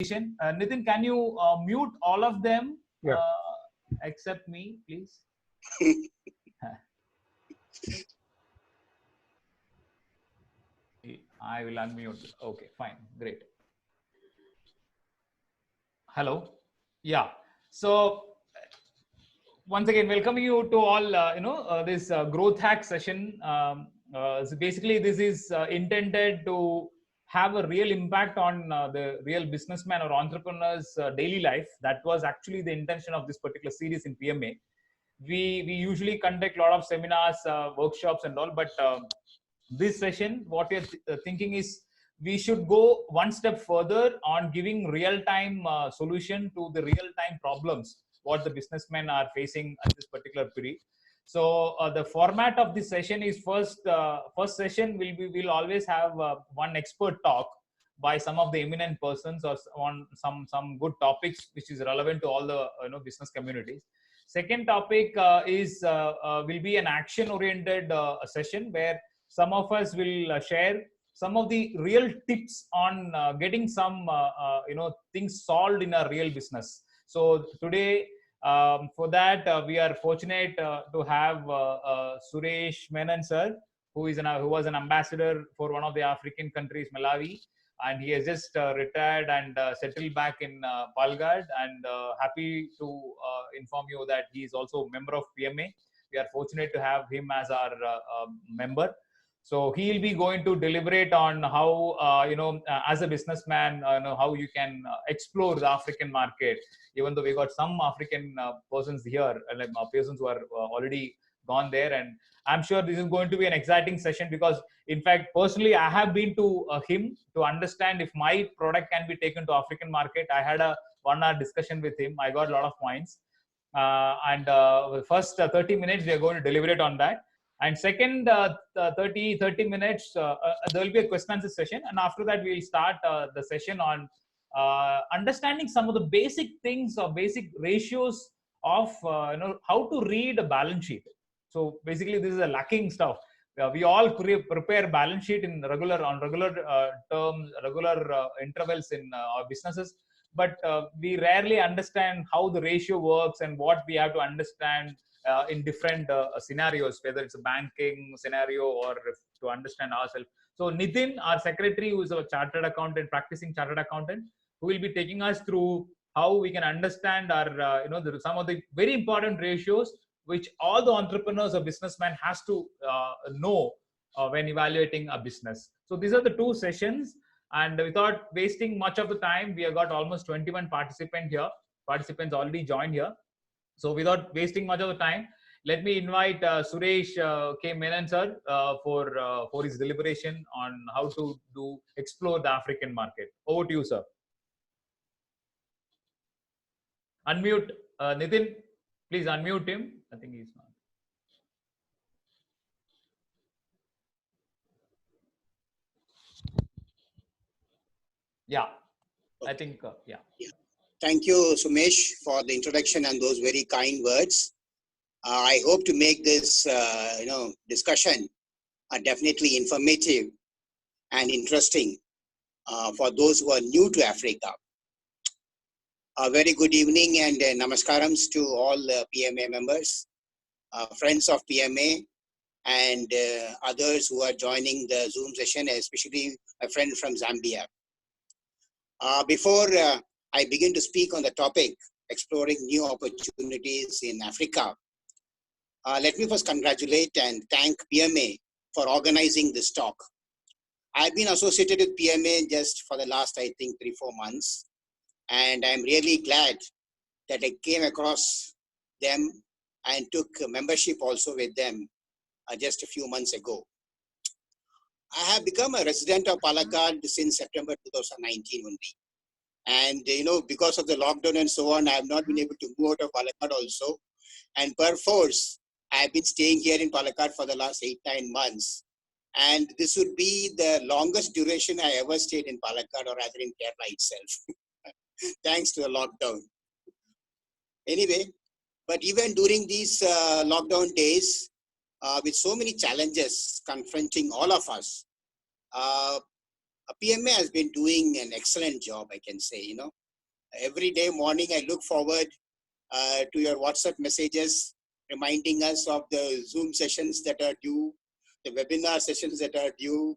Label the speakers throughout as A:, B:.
A: Nithin, can you mute all of them
B: Yeah.
A: except me, please? I will unmute. Okay, fine, great. Hello. Yeah. So once again, welcoming you to all. This growth hack session. So basically, this is intended to have a real impact on the real businessman or entrepreneur's daily life. That was actually the intention of this particular series in PMA. We usually conduct a lot of seminars, workshops, and all, but this session, what we're thinking is we should go one step further on giving real-time solution to the real-time problems what the businessmen are facing at this particular period. So the format of this session is first session we'll always have one expert talk by some of the eminent persons or on some good topics which is relevant to all the business communities. Second topic will be an action-oriented session where some of us will share some of the real tips on getting some things solved in a real business. So today, for that, we are fortunate to have Suresh Menon sir, who was an ambassador for one of the African countries, Malawi, and he has just retired and settled back in Palgad. And happy to inform you that he is also a member of PMA. We are fortunate to have him as our member. So he will be going to deliberate on how, as a businessman, how you can explore the African market. Even though we got some African persons here, like persons who are already gone there, and I'm sure this is going to be an exciting session because, in fact, personally, I have been to him to understand if my product can be taken to African market. I had a 1-hour discussion with him. I got a lot of points, and the first 30 minutes we are going to deliberate on that. And second 30 minutes, there will be a question answer session. And after that, we will start the session on understanding some of the basic things or basic ratios of how to read a balance sheet. So basically, this is a lacking stuff. We all prepare balance sheet in regular terms, regular intervals in our businesses. But we rarely understand how the ratio works and what we have to understand in different scenarios, whether it's a banking scenario or to understand ourselves. So Nithin, our secretary, who is a chartered accountant, practicing chartered accountant, who will be taking us through how we can understand our, some of the very important ratios which all the entrepreneurs or businessmen has to know when evaluating a business. So these are the two sessions. And without wasting much of the time, we have got almost 21 participants here. Participants already joined here. So without wasting much of the time, let me invite Suresh K. Menon sir for his deliberation on how to explore the African market. Over to you, sir. Unmute Nithin. Please unmute him. I think he's not. Yeah, I think yeah.
C: Thank you, Sumesh, for the introduction and those very kind words. I hope to make this, discussion definitely informative and interesting for those who are new to Africa. A very good evening and namaskarams to all PMA members, friends of PMA, and others who are joining the Zoom session, especially a friend from Zambia. Before I begin to speak on the topic, exploring new opportunities in Africa, let me first congratulate and thank PMA for organizing this talk. I've been associated with PMA just for the last, I think, 3-4 months. And I'm really glad that I came across them and took membership also with them just a few months ago. I have become a resident of Palakkad since September 2019 only. And, because of the lockdown and so on, I have not been able to move out of Palakkad also. And perforce, I have been staying here in Palakkad for the last 8-9 months. And this would be the longest duration I ever stayed in Palakkad or rather in Kerala itself. Thanks to the lockdown. Anyway, but even during these lockdown days, with so many challenges confronting all of us, PMA has been doing an excellent job, I can say. Every day morning I look forward to your WhatsApp messages reminding us of the Zoom sessions that are due, the webinar sessions that are due.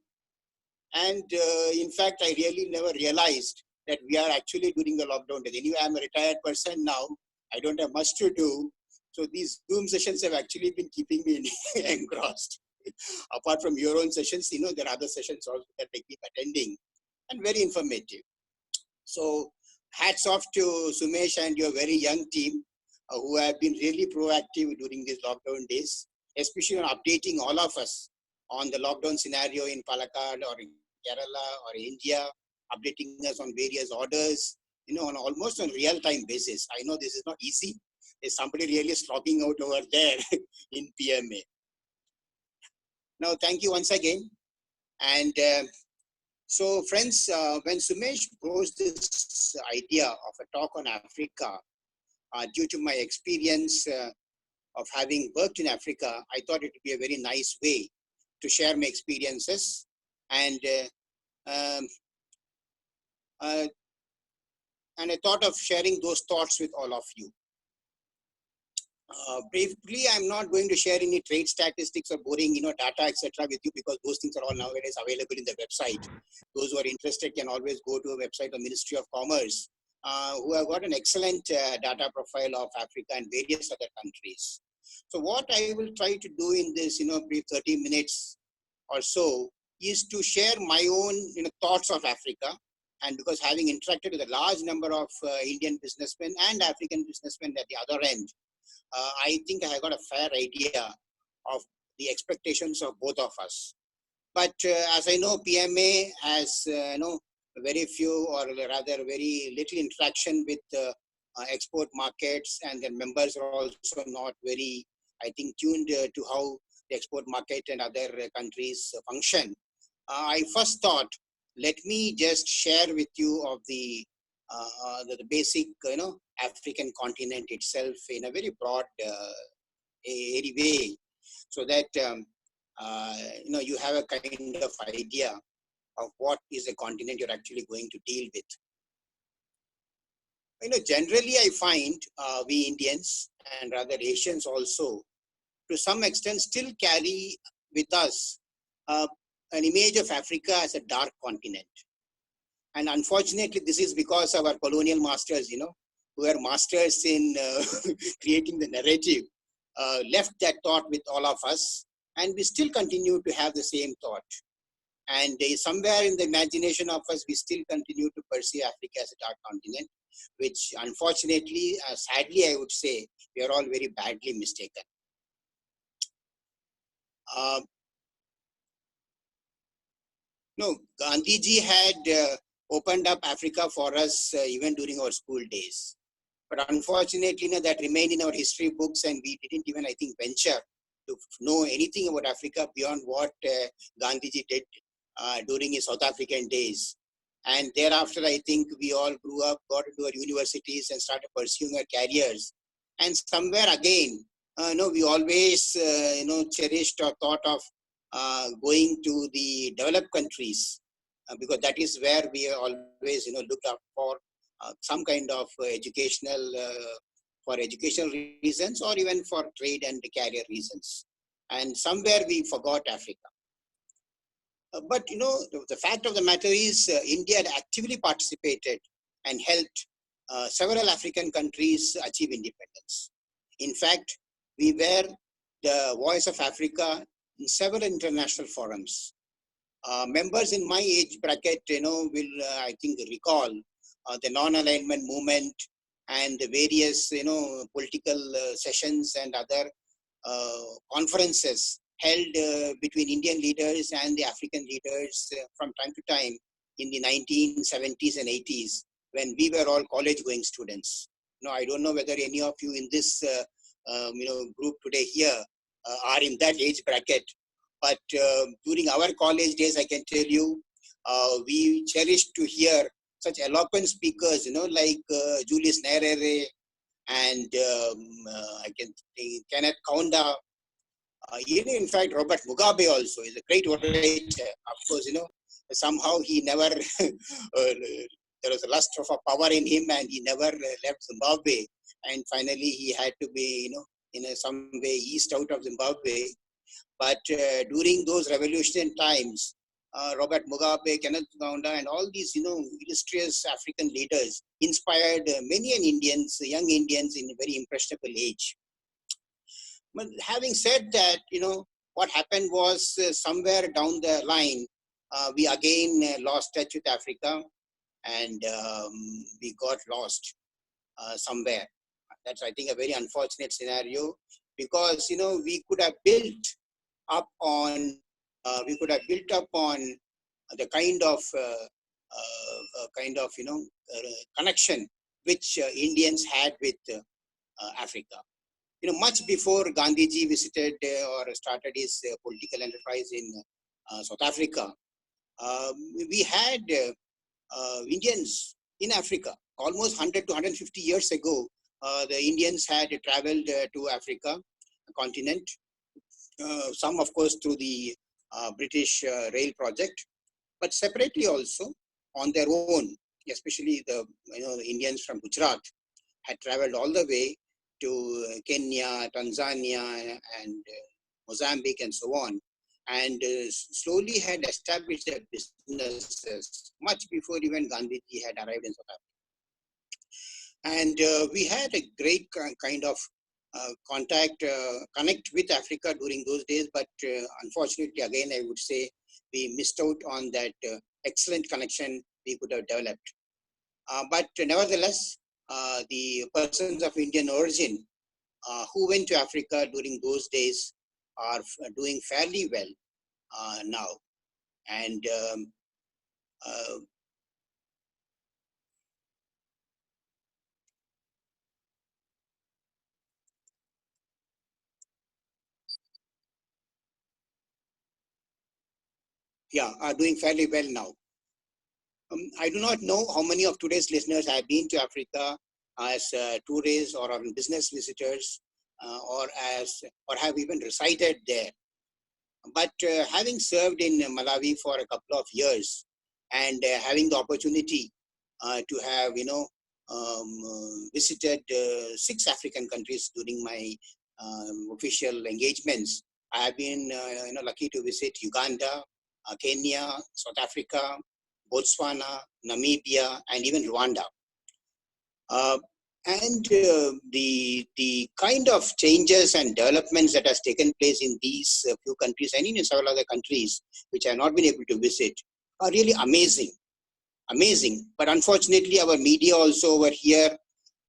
C: And in fact, I really never realized that we are actually during the lockdown days. Anyway, I'm a retired person now. I don't have much to do. So these Zoom sessions have actually been keeping me engrossed. Apart from your own sessions, there are other sessions also that I keep attending and very informative. So hats off to Sumesh and your very young team who have been really proactive during these lockdown days, especially on updating all of us on the lockdown scenario in Palakkad or in Kerala or India, updating us on various orders, on almost on real-time basis. I know this is not easy. There's somebody really slogging out over there in PMA. Now, thank you once again. And so friends, when Sumesh proposed this idea of a talk on Africa, due to my experience of having worked in Africa, I thought it would be a very nice way to share my experiences and I thought of sharing those thoughts with all of you. Briefly, I'm not going to share any trade statistics or boring, data, etc. with you because those things are all nowadays available in the website. Those who are interested can always go to a website of Ministry of Commerce, who have got an excellent data profile of Africa and various other countries. So what I will try to do in this, brief 30 minutes or so is to share my own, thoughts of Africa. And because having interacted with a large number of Indian businessmen and African businessmen at the other end, I think I have got a fair idea of the expectations of both of us. But as I know, PMA has very few or rather very little interaction with export markets, and their members are also not very, I think, tuned to how the export market and other countries function. I first thought, let me just share with you of the basic, African continent itself in a very broad airy way, so that you have a kind of idea of what is the continent you're actually going to deal with. Generally I find we Indians and rather Asians also, to some extent, still carry with us an image of Africa as a dark continent. And unfortunately, this is because our colonial masters, who are masters in creating the narrative, left that thought with all of us, and we still continue to have the same thought. And somewhere in the imagination of us, we still continue to perceive Africa as a dark continent, which unfortunately, sadly, I would say, we are all very badly mistaken. No, Gandhiji had opened up Africa for us even during our school days. But unfortunately, that remained in our history books, and we didn't even, I think, venture to know anything about Africa beyond what Gandhiji did during his South African days. And thereafter, I think we all grew up, got into our universities and started pursuing our careers. And somewhere again, we always, cherished or thought of going to the developed countries, because that is where we always, look up for some kind of educational reasons, or even for trade and career reasons. And somewhere we forgot Africa. But, the fact of the matter is India had actively participated and helped several African countries achieve independence. In fact, we were the voice of Africa in several international forums. Members in my age bracket, will, I think, recall the non-alignment movement and the various, political sessions and other conferences held between Indian leaders and the African leaders from time to time in the 1970s and 80s, when we were all college-going students. I don't know whether any of you in this, group today here are in that age bracket. But during our college days, I can tell you, we cherished to hear such eloquent speakers, like Julius Nyerere and I can think Kenneth Kaunda. Even in fact, Robert Mugabe also is a great orator. Of course, somehow he never, there was a lust of a power in him and he never left Zimbabwe. And finally he had to be, in some way eased out of Zimbabwe. But during those revolutionary times, Robert Mugabe, Kenneth Kaunda, and all these, illustrious African leaders inspired many Indians, young Indians in a very impressionable age. But having said that, what happened was somewhere down the line, we again lost touch with Africa, and we got lost somewhere. That's, I think, a very unfortunate scenario, because we could have built up on the kind of connection which Indians had with Africa. Much before Gandhiji visited or started his political enterprise in South Africa, we had Indians in Africa. Almost 100 to 150 years ago, the Indians had traveled to Africa continent. Some, of course, through the British rail project, but separately also on their own. Especially the Indians from Gujarat had traveled all the way to Kenya, Tanzania, and Mozambique, and so on, and slowly had established their businesses much before even Gandhiji had arrived in South Africa. And we had a great kind of connect with Africa during those days, but unfortunately, again, I would say we missed out on that excellent connection we could have developed. But nevertheless, the persons of Indian origin who went to Africa during those days are doing fairly well now. And are doing fairly well now. I do not know how many of today's listeners have been to Africa as tourists or on business visitors, or have even resided there. But having served in Malawi for a couple of years, and having the opportunity to have visited 6 African countries during my official engagements, I have been lucky to visit Uganda, Kenya, South Africa, Botswana, Namibia, and even Rwanda. And the kind of changes and developments that has taken place in these few countries and in several other countries which I have not been able to visit are really amazing. But unfortunately, our media also over here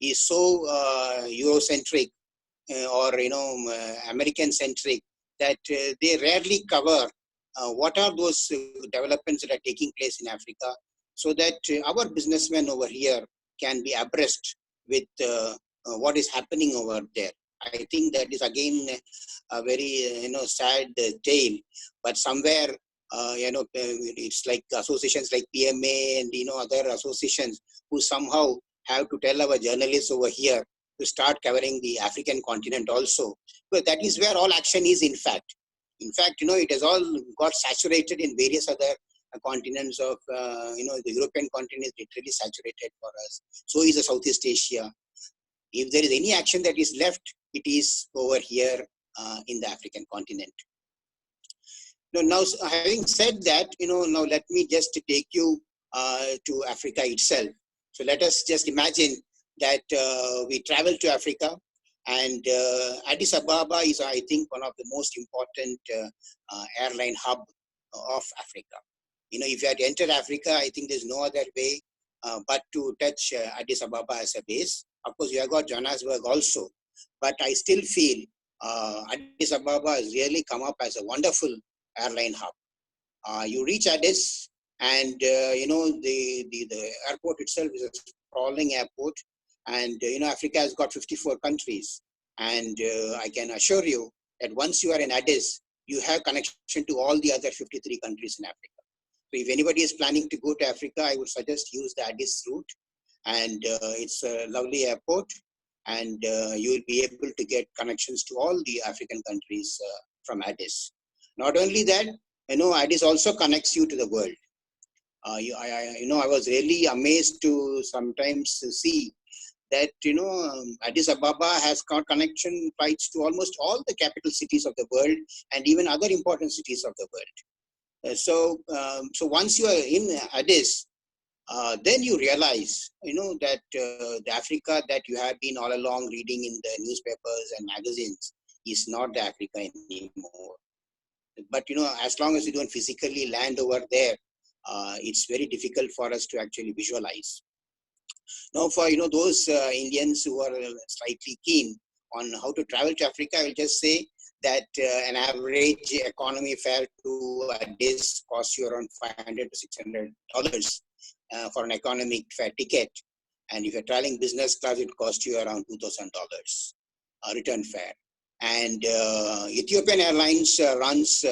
C: is so Eurocentric or American-centric that they rarely cover what are those developments that are taking place in Africa, so that our businessmen over here can be abreast with what is happening over there. I think that is again a very sad tale, but somewhere it's like associations like PMA and other associations who somehow have to tell our journalists over here to start covering the African continent also, because that is where all action is. In fact, it has all got saturated in various other continents of, the European continent is literally saturated for us. So is the Southeast Asia. If there is any action that is left, it is over here in the African continent. Now, having said that, now let me just take you to Africa itself. So let us just imagine that we travel to Africa, and Addis Ababa is, I think, one of the most important airline hub of Africa. If you had entered Africa, I think there's no other way but to touch Addis Ababa as a base. Of course, you have got Johannesburg also, but I still feel Addis Ababa has really come up as a wonderful airline hub. You reach Addis, and the airport itself is a sprawling airport, and Africa has got 54 countries, and I can assure you that once you are in Addis, you have connection to all the other 53 countries in Africa. So if anybody is planning to go to Africa, I would suggest use the Addis route, and it's a lovely airport, and you will be able to get connections to all the African countries from Addis. Not only that, Addis also connects you to the world. I was really amazed to sometimes see that, Addis Ababa has got connection flights to almost all the capital cities of the world and even other important cities of the world. So once you are in Addis, then you realize, that the Africa that you have been all along reading in the newspapers and magazines is not the Africa anymore. But, as long as you don't physically land over there, it's very difficult for us to actually visualize. Now, for, those Indians who are slightly keen on how to travel to Africa, I will just say that an average economy fare to Addis costs you around $500 to $600 for an economic fare ticket. And if you're traveling business class, it costs you around $2,000 return fare. And Ethiopian Airlines runs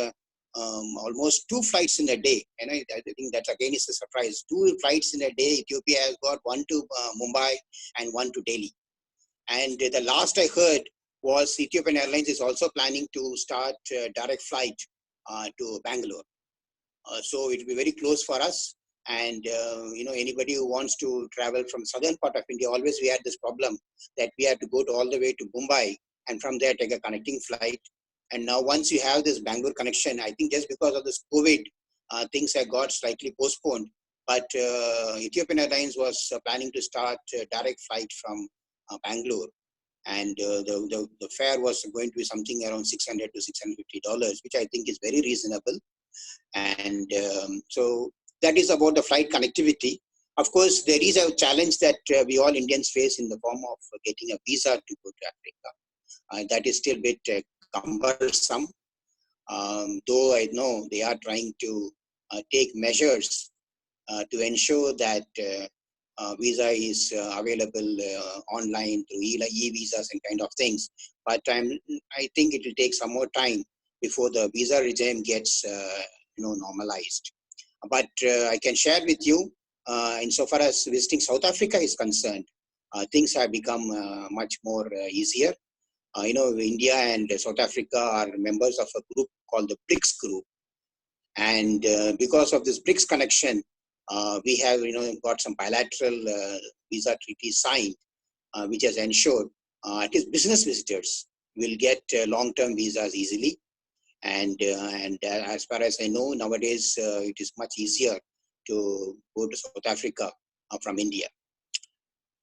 C: almost 2 flights in a day. And I think that again is a surprise. 2 flights in a day. Ethiopia has got one to Mumbai and one to Delhi. And the last I heard was Ethiopian Airlines is also planning to start direct flight to Bangalore. So it will be very close for us. And, anybody who wants to travel from southern part of India, always we had this problem that we had to go all the way to Mumbai and from there take a connecting flight. And now once you have this Bangalore connection, I think just because of this COVID, things have got slightly postponed. But Ethiopian Airlines was planning to start direct flight from Bangalore. And the fare was going to be something around $600 to $650, which I think is very reasonable. And so that is about the flight connectivity. Of course, there is a challenge that we all Indians face in the form of getting a visa to go to Africa. That is still a bit cumbersome, though I know they are trying to take measures to ensure that visa is available online through e-visas and kind of things. But I think it will take some more time before the visa regime gets normalized. But I can share with you, insofar as visiting South Africa is concerned, things have become much more easier. India and South Africa are members of a group called the BRICS group. And because of this BRICS connection, we have got some bilateral visa treaties signed, which has ensured at least business visitors will get long-term visas easily. And as far as I know, nowadays it is much easier to go to South Africa from India.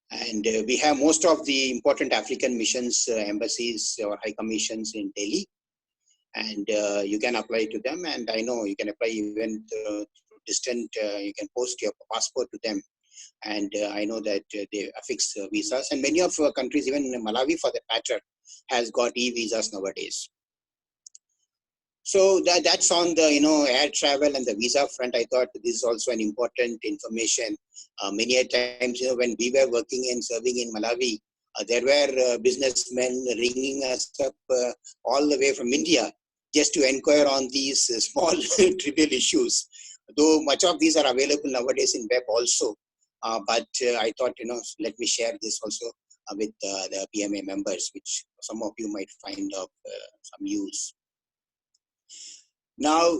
C: And we have most of the important African missions, embassies or high commissions in Delhi. And you can apply to them. And I know you can apply even distant, you can post your passport to them. And I know that they affix visas. And many of countries, even Malawi for that matter, has got e-visas nowadays. So that's on the air travel and the visa front. I thought this is also an important information. Many times when we were working and serving in Malawi, there were businessmen ringing us up all the way from India just to inquire on these small trivial issues. Though much of these are available nowadays in web also, but I thought let me share this also with the PMA members, which some of you might find of some use. Now,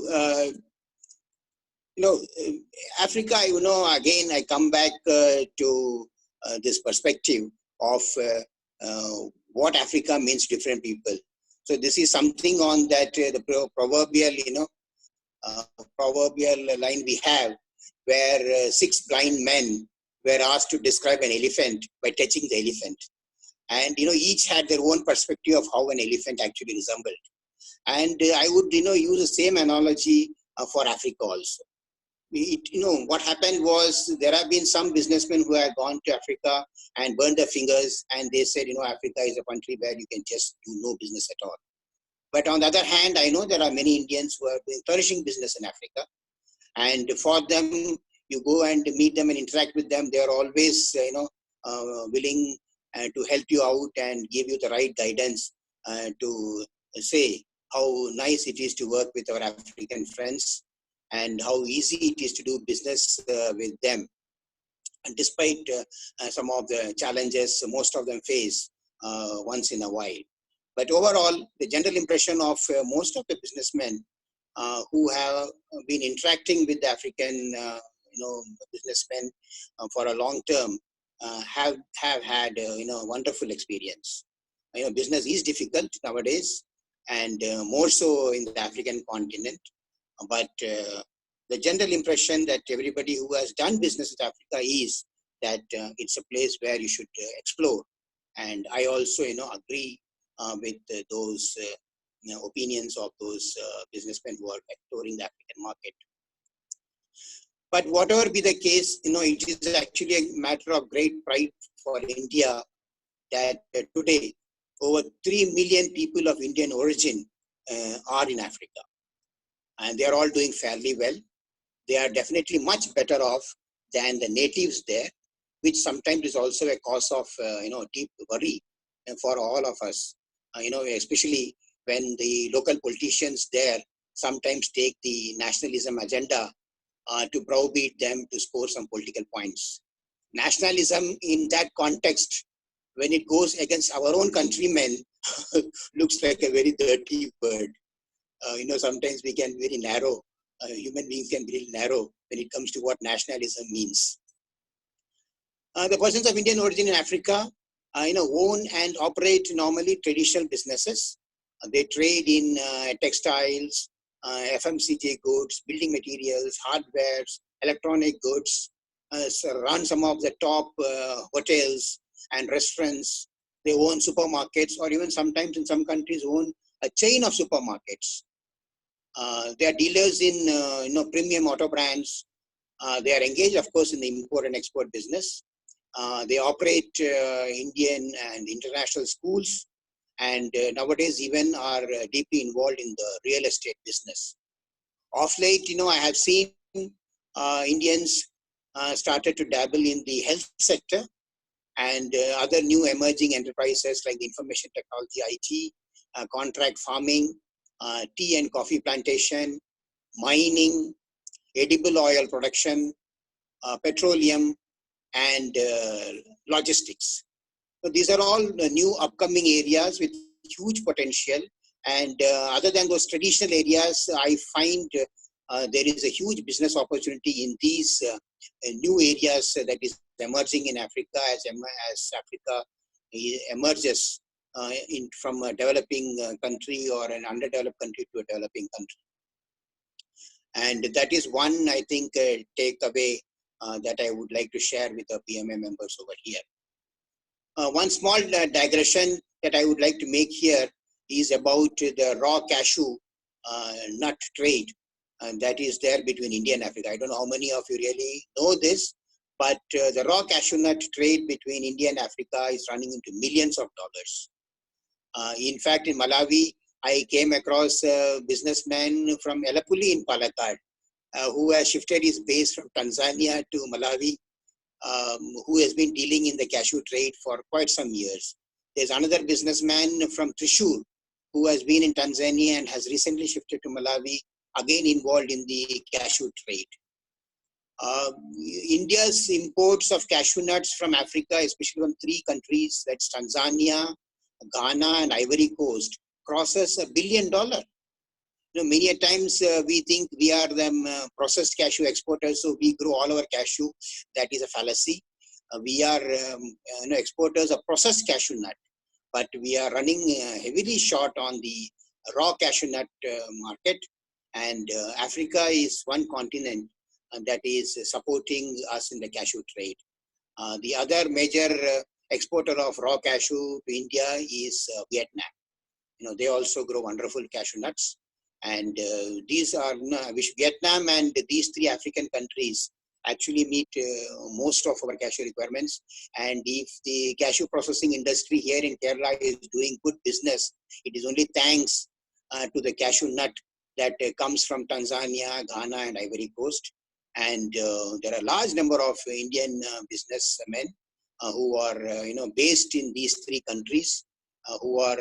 C: Africa, again, I come back to this perspective of what Africa means to different people. So this is something on that the proverbial line we have, where 6 blind men were asked to describe an elephant by touching the elephant. And, each had their own perspective of how an elephant actually resembled. And I would, use the same analogy for Africa also. What happened was there have been some businessmen who have gone to Africa and burned their fingers, and they said, Africa is a country where you can just do no business at all. But on the other hand, I know there are many Indians who are doing flourishing business in Africa. And for them, you go and meet them and interact with them. They are always, willing to help you out and give you the right guidance to say how nice it is to work with our African friends and how easy it is to do business with them. And despite some of the challenges most of them face once in a while. But overall, the general impression of most of the businessmen who have been interacting with the African businessmen for a long term have had wonderful experience. Business is difficult nowadays, and more so in the African continent. But the general impression that everybody who has done business with Africa is that it's a place where you should explore. And I also, agree with those opinions of those businessmen who are exploring the African market. But whatever be the case, it is actually a matter of great pride for India that today over 3 million people of Indian origin are in Africa. And they are all doing fairly well. They are definitely much better off than the natives there, which sometimes is also a cause of deep worry for all of us. Especially when the local politicians there sometimes take the nationalism agenda to browbeat them to score some political points. Nationalism in that context, when it goes against our own countrymen, looks like a very dirty word. Sometimes we can be very narrow. Human beings can be very narrow when it comes to what nationalism means. The persons of Indian origin in Africa, own and operate normally traditional businesses. They trade in textiles, FMCG goods, building materials, hardwares, electronic goods, run some of the top hotels and restaurants. They own supermarkets, or even sometimes in some countries own a chain of supermarkets. They are dealers in premium auto brands. They are engaged, of course, in the import and export business. They operate Indian and international schools, and nowadays even are deeply involved in the real estate business. Of late, I have seen Indians started to dabble in the health sector and other new emerging enterprises like the information technology, IT, contract farming, tea and coffee plantation, mining, edible oil production, petroleum, and logistics. So these are all new upcoming areas with huge potential. And other than those traditional areas, I find there is a huge business opportunity in these new areas that is emerging in Africa as Africa emerges from a developing country or an underdeveloped country to a developing country. And that is one, I think, takeaway that I would like to share with the PMA members over here. One small digression that I would like to make here is about the raw cashew nut trade that is there between India and Africa. I don't know how many of you really know this, but the raw cashew nut trade between India and Africa is running into millions of dollars. In fact, in Malawi, I came across a businessman from Elapuli in Palakkad who has shifted his base from Tanzania to Malawi, who has been dealing in the cashew trade for quite some years. There's another businessman from Thrissur who has been in Tanzania and has recently shifted to Malawi, again involved in the cashew trade. India's imports of cashew nuts from Africa, especially from 3 countries, that's Tanzania, Ghana, and Ivory Coast, crosses $1 billion. Many a times we think we are the processed cashew exporters, so we grow all our cashew. That is a fallacy. We are exporters of processed cashew nut, but we are running heavily short on the raw cashew nut market. And Africa is one continent that is supporting us in the cashew trade. The other major exporter of raw cashew to India is Vietnam. They also grow wonderful cashew nuts. And these are, Vietnam and these 3 African countries actually meet most of our cashew requirements. And if the cashew processing industry here in Kerala is doing good business, it is only thanks to the cashew nut that comes from Tanzania, Ghana, and Ivory Coast. And there are a large number of Indian businessmen who are based in these 3 countries who are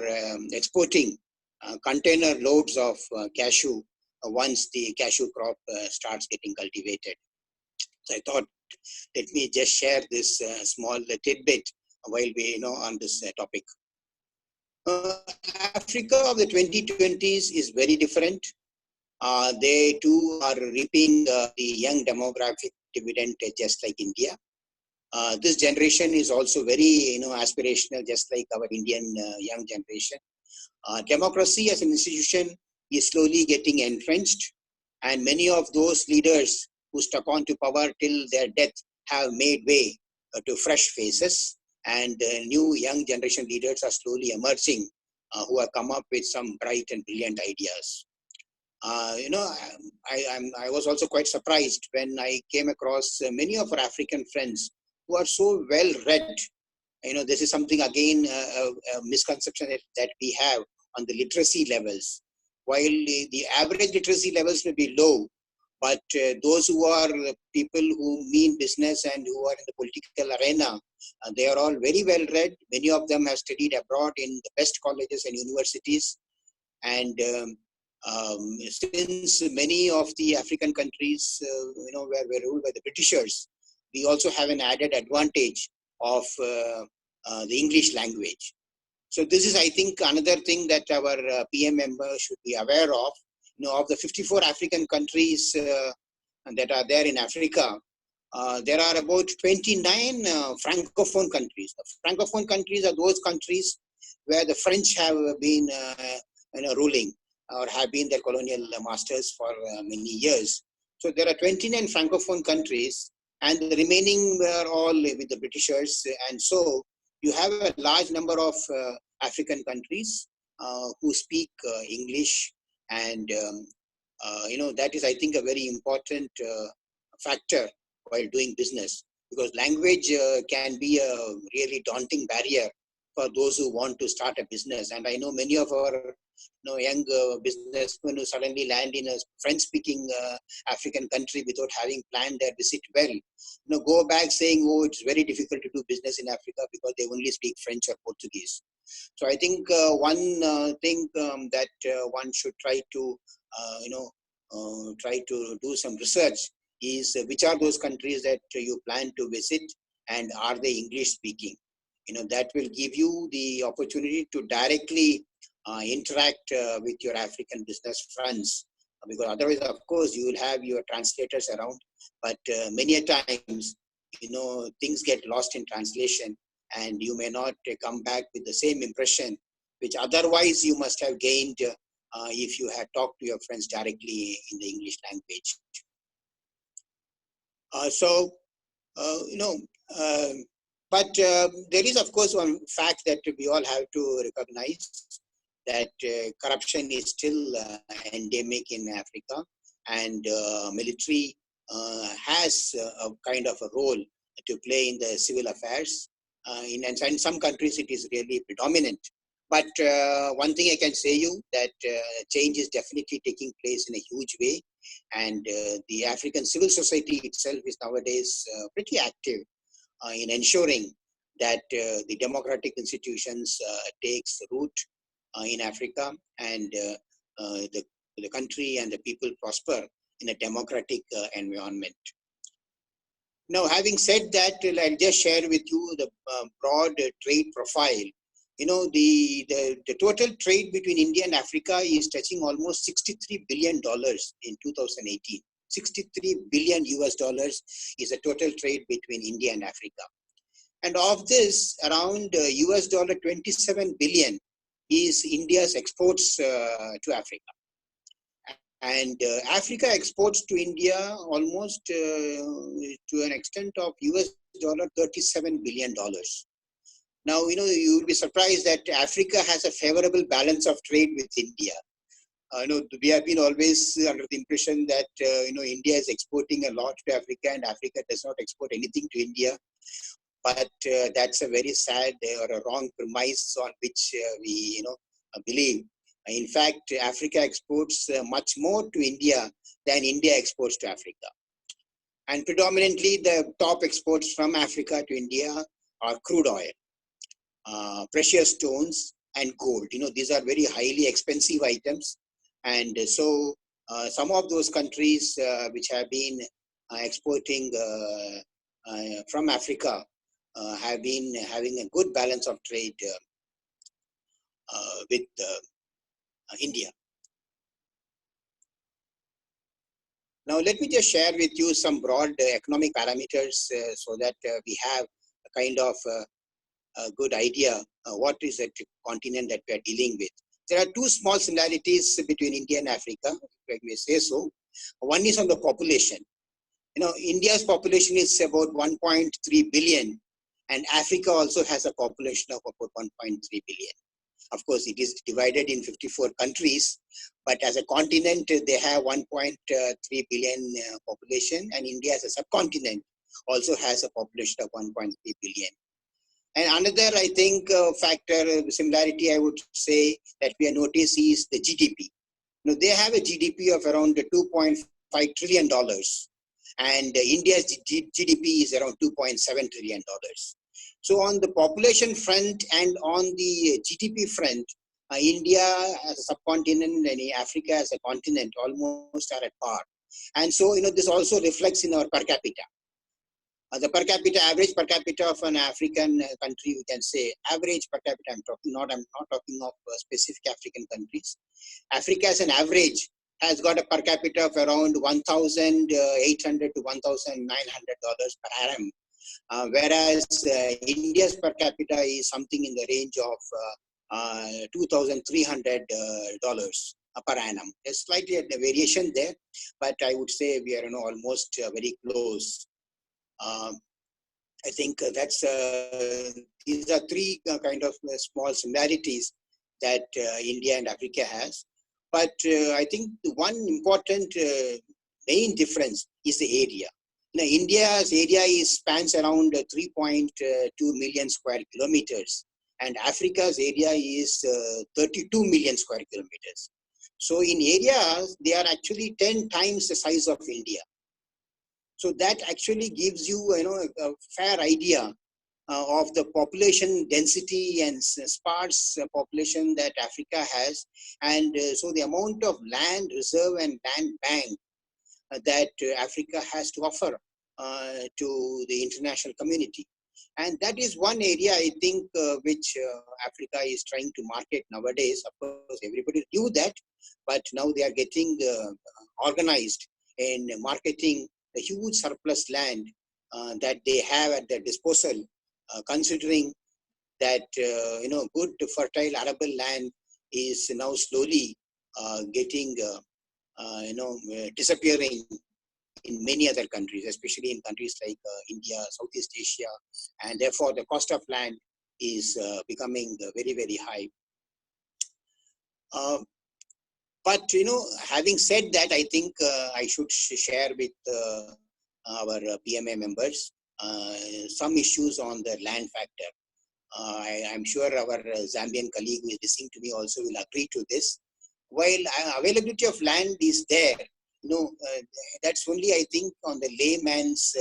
C: exporting container loads of cashew once the cashew crop starts getting cultivated. So I thought, let me just share this small tidbit while we on this topic. Africa of the 2020s is very different. They too are reaping the young demographic dividend just like India. This generation is also very aspirational, just like our Indian young generation. Democracy as an institution is slowly getting entrenched, and many of those leaders who stuck on to power till their death have made way to fresh faces, and new young generation leaders are slowly emerging who have come up with some bright and brilliant ideas. I was also quite surprised when I came across many of our African friends who are so well read. This is something again a misconception that we have on the literacy levels. While the average literacy levels may be low, but those who are people who mean business and who are in the political arena, they are all very well read. Many of them have studied abroad in the best colleges and universities. And since many of the African countries, were ruled by the Britishers, we also have an added advantage of the English language. So this is, I think, another thing that our PM members should be aware of. Of the 54 African countries that are there in Africa, there are about 29 francophone countries. Francophone countries are those countries where the French have been ruling or have been their colonial masters for many years. So there are 29 francophone countries, and the remaining were all with the Britishers. And so you have a large number of African countries who speak English, and that is, I think, a very important factor while doing business, because language can be a really daunting barrier for those who want to start a business. And I know many of our young businessmen who suddenly land in a French-speaking African country without having planned their visit well, go back saying, oh, it's very difficult to do business in Africa because they only speak French or Portuguese. So I think one thing that one should try to, try to do some research is which are those countries that you plan to visit, and are they English speaking? That will give you the opportunity to directly interact with your African business friends, because otherwise, of course, you will have your translators around, but many a times, things get lost in translation, and you may not come back with the same impression which otherwise you must have gained if you had talked to your friends directly in the English language. But there is, of course, one fact that we all have to recognize, that corruption is still endemic in Africa, and military has a kind of a role to play in the civil affairs. In some countries, it is really predominant. But one thing I can say you, that change is definitely taking place in a huge way. And the African civil society itself is nowadays pretty active in ensuring that the democratic institutions takes root in Africa, and the country and the people prosper in a democratic environment. Now, having said that, I'll just share with you the broad trade profile. The total trade between India and Africa is touching almost $63 billion in 2018. $63 billion US is the total trade between India and Africa. And of this, around US $27 billion is India's exports to Africa. And Africa exports to India almost to an extent of US $37 billion. Now, you will be surprised that Africa has a favorable balance of trade with India. We have been always under the impression that, India is exporting a lot to Africa and Africa does not export anything to India. But that's a very sad or a wrong premise on which we, believe. In fact, Africa exports much more to India than India exports to Africa. And predominantly, the top exports from Africa to India are crude oil, precious stones, and gold. These are very highly expensive items. And so some of those countries which have been exporting from Africa have been having a good balance of trade with India. Now, let me just share with you some broad economic parameters so that we have a kind of a good idea what is the continent that we are dealing with. There are two small similarities between India and Africa, if I may say so. One is on the population. India's population is about 1.3 billion, and Africa also has a population of about 1.3 billion. Of course, it is divided in 54 countries, but as a continent, they have 1.3 billion population, and India as a subcontinent also has a population of 1.3 billion. And another, I think, factor, similarity, I would say, that we have noticed is the GDP. They have a GDP of around $2.5 trillion, and India's GDP is around $2.7 trillion. So on the population front and on the GDP front, India as a subcontinent and Africa as a continent almost are at par. And so, this also reflects in our per capita. The per capita, average per capita of an African country, we can say average per capita, I'm not talking of specific African countries. Africa as an average has got a per capita of around $1,800 to $1,900 per annum. Whereas India's per capita is something in the range of $2,300 per annum. There's slightly a variation there, but I would say we are almost very close. I think that's these are three kind of small similarities that India and Africa has. But I think the one important main difference is the area. India's area spans around 3.2 million square kilometers, and Africa's area is 32 million square kilometers. So in area, they are actually 10 times the size of India. So that actually gives you, a fair idea of the population density and sparse population that Africa has. And so the amount of land reserve and land bank that Africa has to offer to the international community. And that is one area, I think, which Africa is trying to market nowadays. Of course, everybody knew that, but now they are getting organized in marketing the huge surplus land that they have at their disposal, considering that, good fertile arable land is now slowly getting, disappearing in many other countries, especially in countries like India, Southeast Asia, and therefore the cost of land is becoming very, very high. But, having said that, I think I should share with our PMA members some issues on the land factor. I'm sure our Zambian colleague who is listening to me also will agree to this. While availability of land is there, that's only, I think, on the layman's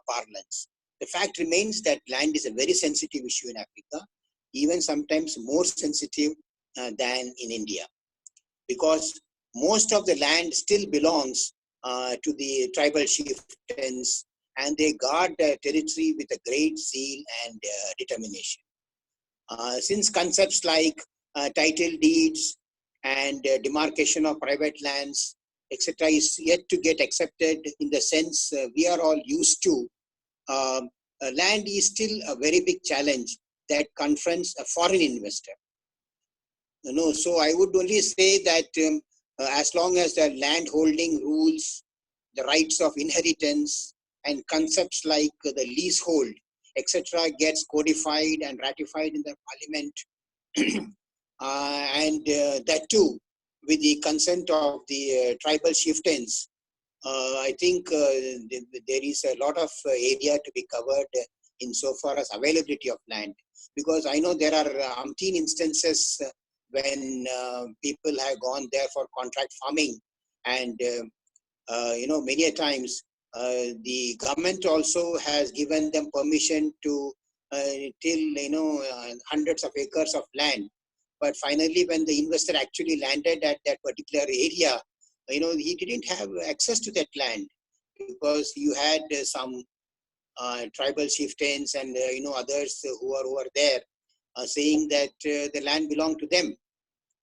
C: parlance. The fact remains that land is a very sensitive issue in Africa, even sometimes more sensitive than in India, because most of the land still belongs to the tribal chieftains, and they guard their territory with a great zeal and determination. Since concepts like title deeds and demarcation of private lands, etc., is yet to get accepted in the sense we are all used to, land is still a very big challenge that confronts a foreign investor. So I would only say that as long as the land holding rules, the rights of inheritance, and concepts like the leasehold, etc., gets codified and ratified in the parliament, and that too with the consent of the tribal chieftains, I think there is a lot of area to be covered insofar as availability of land, because I know there are umpteen instances when people have gone there for contract farming, and many a times the government also has given them permission to till hundreds of acres of land, but finally when the investor actually landed at that particular area, he didn't have access to that land because you had some tribal chieftains and others who are there saying that the land belonged to them.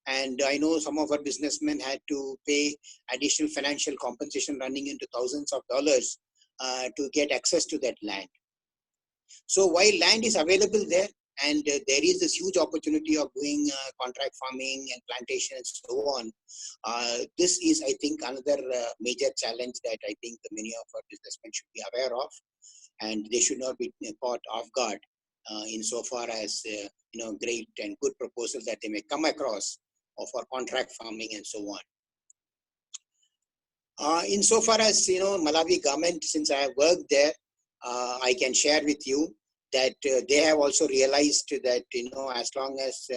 C: And I know some of our businessmen had to pay additional financial compensation running into thousands of dollars to get access to that land. So while land is available there, and there is this huge opportunity of doing contract farming and plantation and so on, this is, I think, another major challenge that I think many of our businessmen should be aware of, and they should not be caught off guard insofar as great and good proposals that they may come across for contract farming and so on. Insofar as Malawi government, since I have worked there, I can share with you that they have also realized that as long as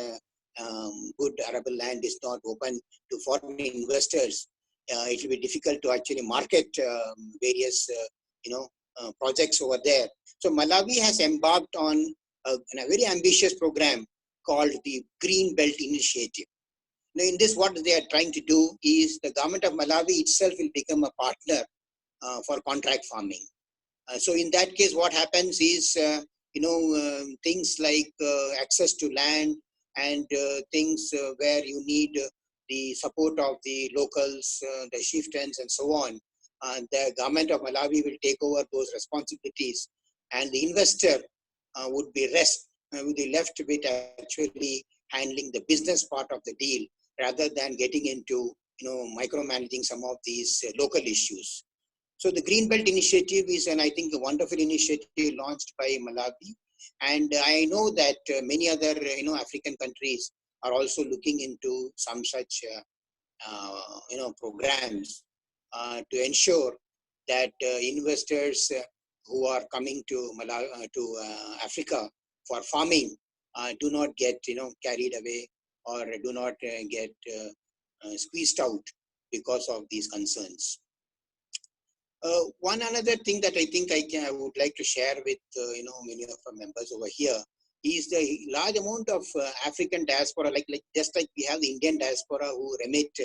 C: good arable land is not open to foreign investors, it will be difficult to actually market various projects over there. So Malawi has embarked on a very ambitious program called the Green Belt Initiative. Now, in this, what they are trying to do is the government of Malawi itself will become a partner for contract farming. So in that case, what happens is, things like access to land and things where you need the support of the locals, the chieftains and so on. The government of Malawi will take over those responsibilities, and the investor would be left with actually handling the business part of the deal rather than getting into micromanaging some of these local issues. So the Green Belt Initiative is, I think, a wonderful initiative launched by Malawi, and I know that many other African countries are also looking into some such programs to ensure that investors who are coming to Africa for farming do not get carried away or do not get squeezed out because of these concerns. One another thing that I think I would like to share with many of our members over here is the large amount of African diaspora, just like we have the Indian diaspora who remit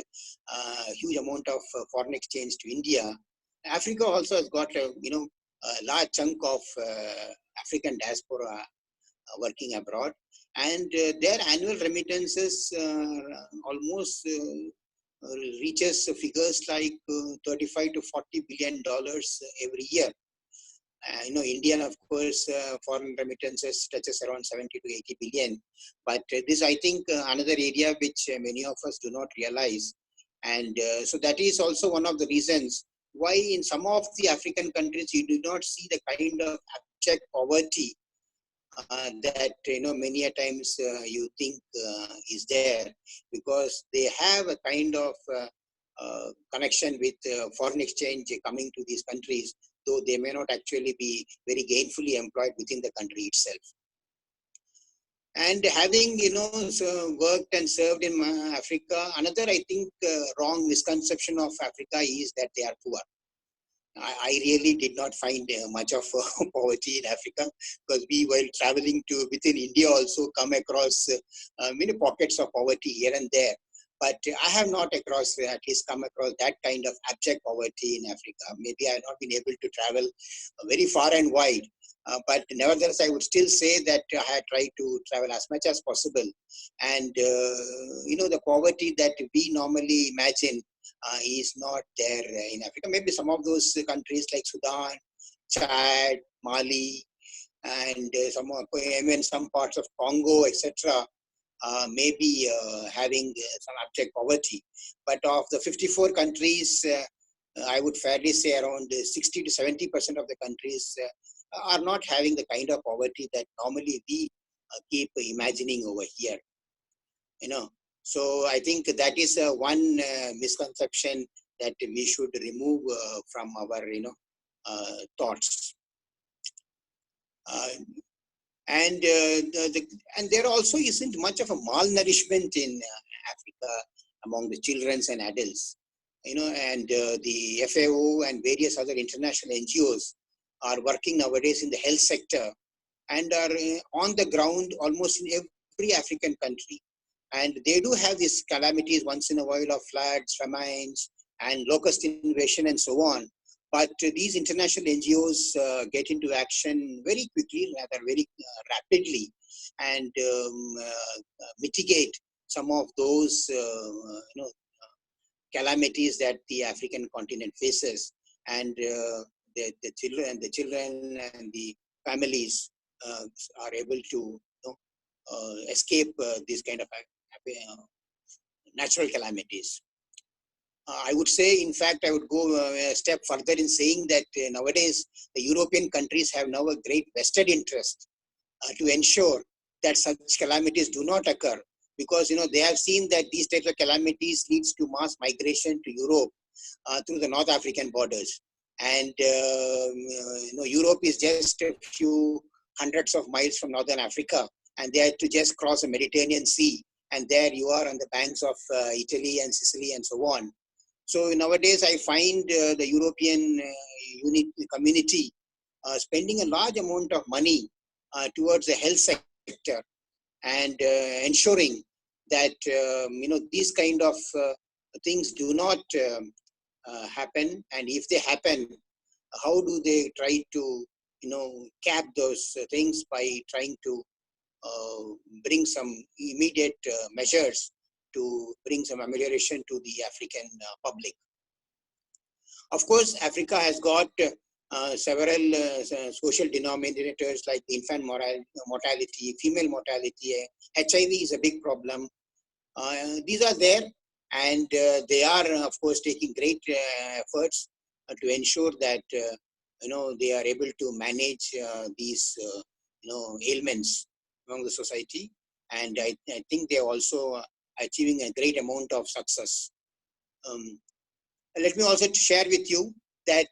C: huge amount of foreign exchange to India. Africa also has got a large chunk of African diaspora working abroad, and their annual remittances almost reaches figures like 35 to 40 billion dollars every year. Indian, of course, foreign remittances touches around 70 to 80 billion. But this, I think, another area which many of us do not realize. And so that is also one of the reasons why in some of the African countries you do not see the kind of abject poverty that many a times you think is there, because they have a kind of connection with foreign exchange coming to these countries, though they may not actually be very gainfully employed within the country itself. And having worked and served in Africa, another I think wrong misconception of Africa is that they are poor. I really did not find much of poverty in Africa, because we, while traveling to within India, also come across many pockets of poverty here and there. But I have not at least come across that kind of abject poverty in Africa. Maybe I have not been able to travel very far and wide. But nevertheless, I would still say that I had tried to travel as much as possible. And, the poverty that we normally imagine is not there in Africa. Maybe some of those countries like Sudan, Chad, Mali, and even some parts of Congo, etc., may be having some abject poverty. But of the 54 countries, I would fairly say around 60 to 70% of the countries are not having the kind of poverty that normally we keep imagining over here. So I think that is one misconception that we should remove from our thoughts. And there also isn't much of a malnourishment in Africa among the children and adults. And the FAO and various other international NGOs are working nowadays in the health sector and are on the ground almost in every African country. And they do have these calamities once in a while of floods, famines, and locust invasion and so on. But these international NGOs get into action very quickly, rather very rapidly, and mitigate some of those calamities that the African continent faces, and the children and the families are able to escape these kind of natural calamities. I would say, in fact, I would go a step further in saying that nowadays the European countries have now a great vested interest to ensure that such calamities do not occur, because they have seen that these types of calamities leads to mass migration to Europe through the North African borders, and Europe is just a few hundreds of miles from Northern Africa, and they had to just cross the Mediterranean Sea, and there you are on the banks of Italy and Sicily and so on. So nowadays I find the European community spending a large amount of money towards the health sector, and ensuring that these kind of things do not happen, and if they happen, how do they try to cap those things by trying to bring some immediate measures to bring some amelioration to the African public. Of course, Africa has got several social denominators like infant mortality, female mortality. HIV is a big problem. These are there, and they are, of course, taking great efforts to ensure that they are able to manage these ailments among the society, and I think they are also achieving a great amount of success. Let me also share with you that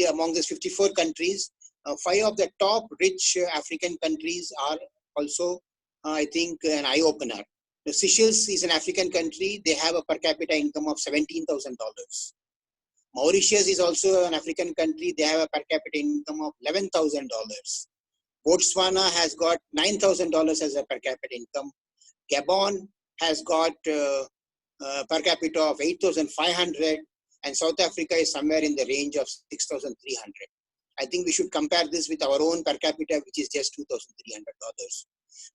C: among these 54 countries, 5 of the top rich African countries are also, I think, an eye-opener. The Seychelles is an African country. They have a per capita income of $17,000. Mauritius is also an African country. They have a per capita income of $11,000. Botswana has got $9,000 as a per capita income. Gabon has got per capita of 8,500, and South Africa is somewhere in the range of 6,300. I think we should compare this with our own per capita, which is just $2,300.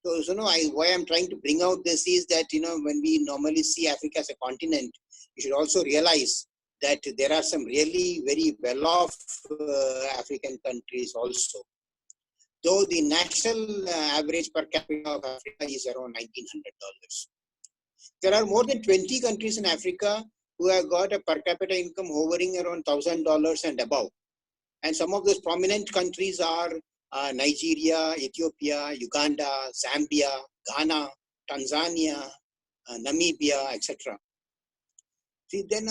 C: So why I'm trying to bring out this is that when we normally see Africa as a continent, we should also realize that there are some really very well-off African countries also. Though the national average per capita of Africa is around $1,900. There are more than 20 countries in Africa who have got a per capita income hovering around $1,000 and above. And some of those prominent countries are Nigeria, Ethiopia, Uganda, Zambia, Ghana, Tanzania, Namibia, etc. See, then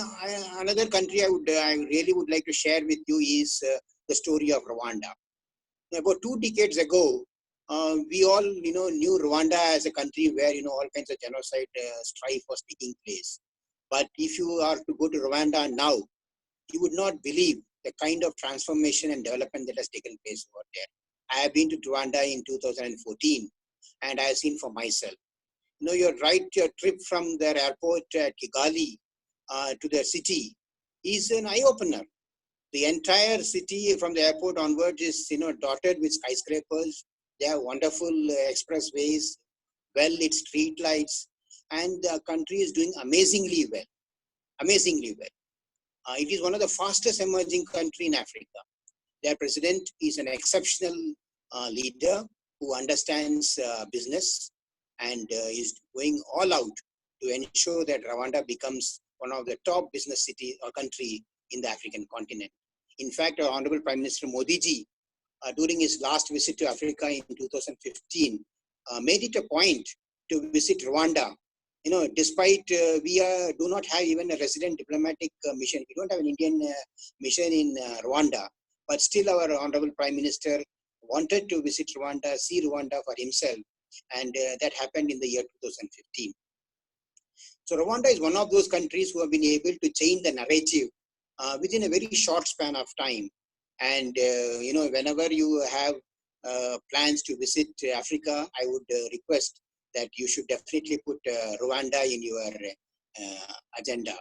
C: another country I really would like to share with you is the story of Rwanda. About 2 decades ago, we all knew Rwanda as a country where all kinds of genocide strife was taking place. But if you are to go to Rwanda now, you would not believe the kind of transformation and development that has taken place over there. I have been to Rwanda in 2014, and I have seen for myself. Your trip from their airport at Kigali to their city is an eye-opener. The entire city from the airport onwards is dotted with skyscrapers. They have wonderful expressways, well-lit street lights, and the country is doing amazingly well. Amazingly well. It is one of the fastest emerging country in Africa. Their president is an exceptional leader who understands business and is going all out to ensure that Rwanda becomes one of the top business city or country in the African continent. In fact, our Honorable Prime Minister Modi ji, during his last visit to Africa in 2015, made it a point to visit Rwanda. Despite we do not have even a resident diplomatic mission, we don't have an Indian mission in Rwanda, but still our Honorable Prime Minister wanted to visit Rwanda, see Rwanda for himself, and that happened in the year 2015. So Rwanda is one of those countries who have been able to change the narrative within a very short span of time. And, whenever you have plans to visit Africa, I would request that you should definitely put Rwanda in your agenda.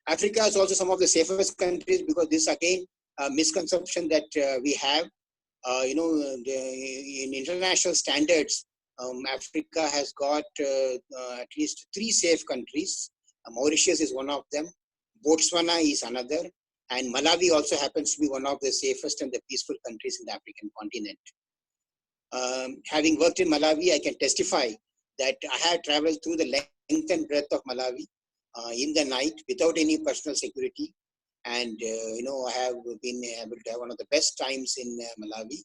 C: Africa is also some of the safest countries, because this again misconception that we have. In international standards, Africa has got at least 3 safe countries. Mauritius is one of them. Botswana is another. And Malawi also happens to be one of the safest and the peaceful countries in the African continent. Having worked in Malawi, I can testify that I had traveled through the length and breadth of Malawi in the night without any personal security. And, I have been able to have one of the best times in Malawi.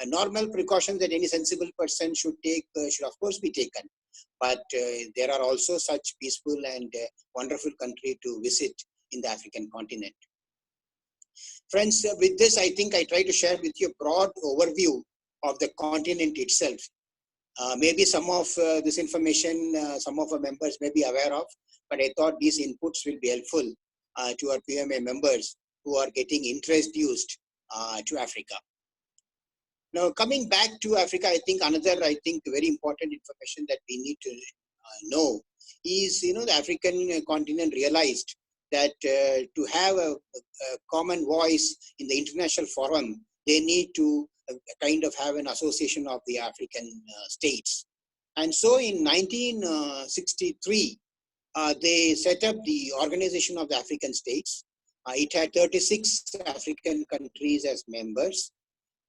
C: Normal precautions that any sensible person should take should of course be taken. But there are also such peaceful and wonderful country to visit in the African continent. Friends, with this, I think I try to share with you a broad overview of the continent itself. Maybe some of this information, some of our members may be aware of, but I thought these inputs will be helpful to our PMA members who are getting introduced to Africa. Now, coming back to Africa, I think another, very important information that we need to know is, the African continent realized that to have a common voice in the international forum, they need to kind of have an association of the African states. And so in 1963, they set up the Organization of the African States. It had 36 African countries as members.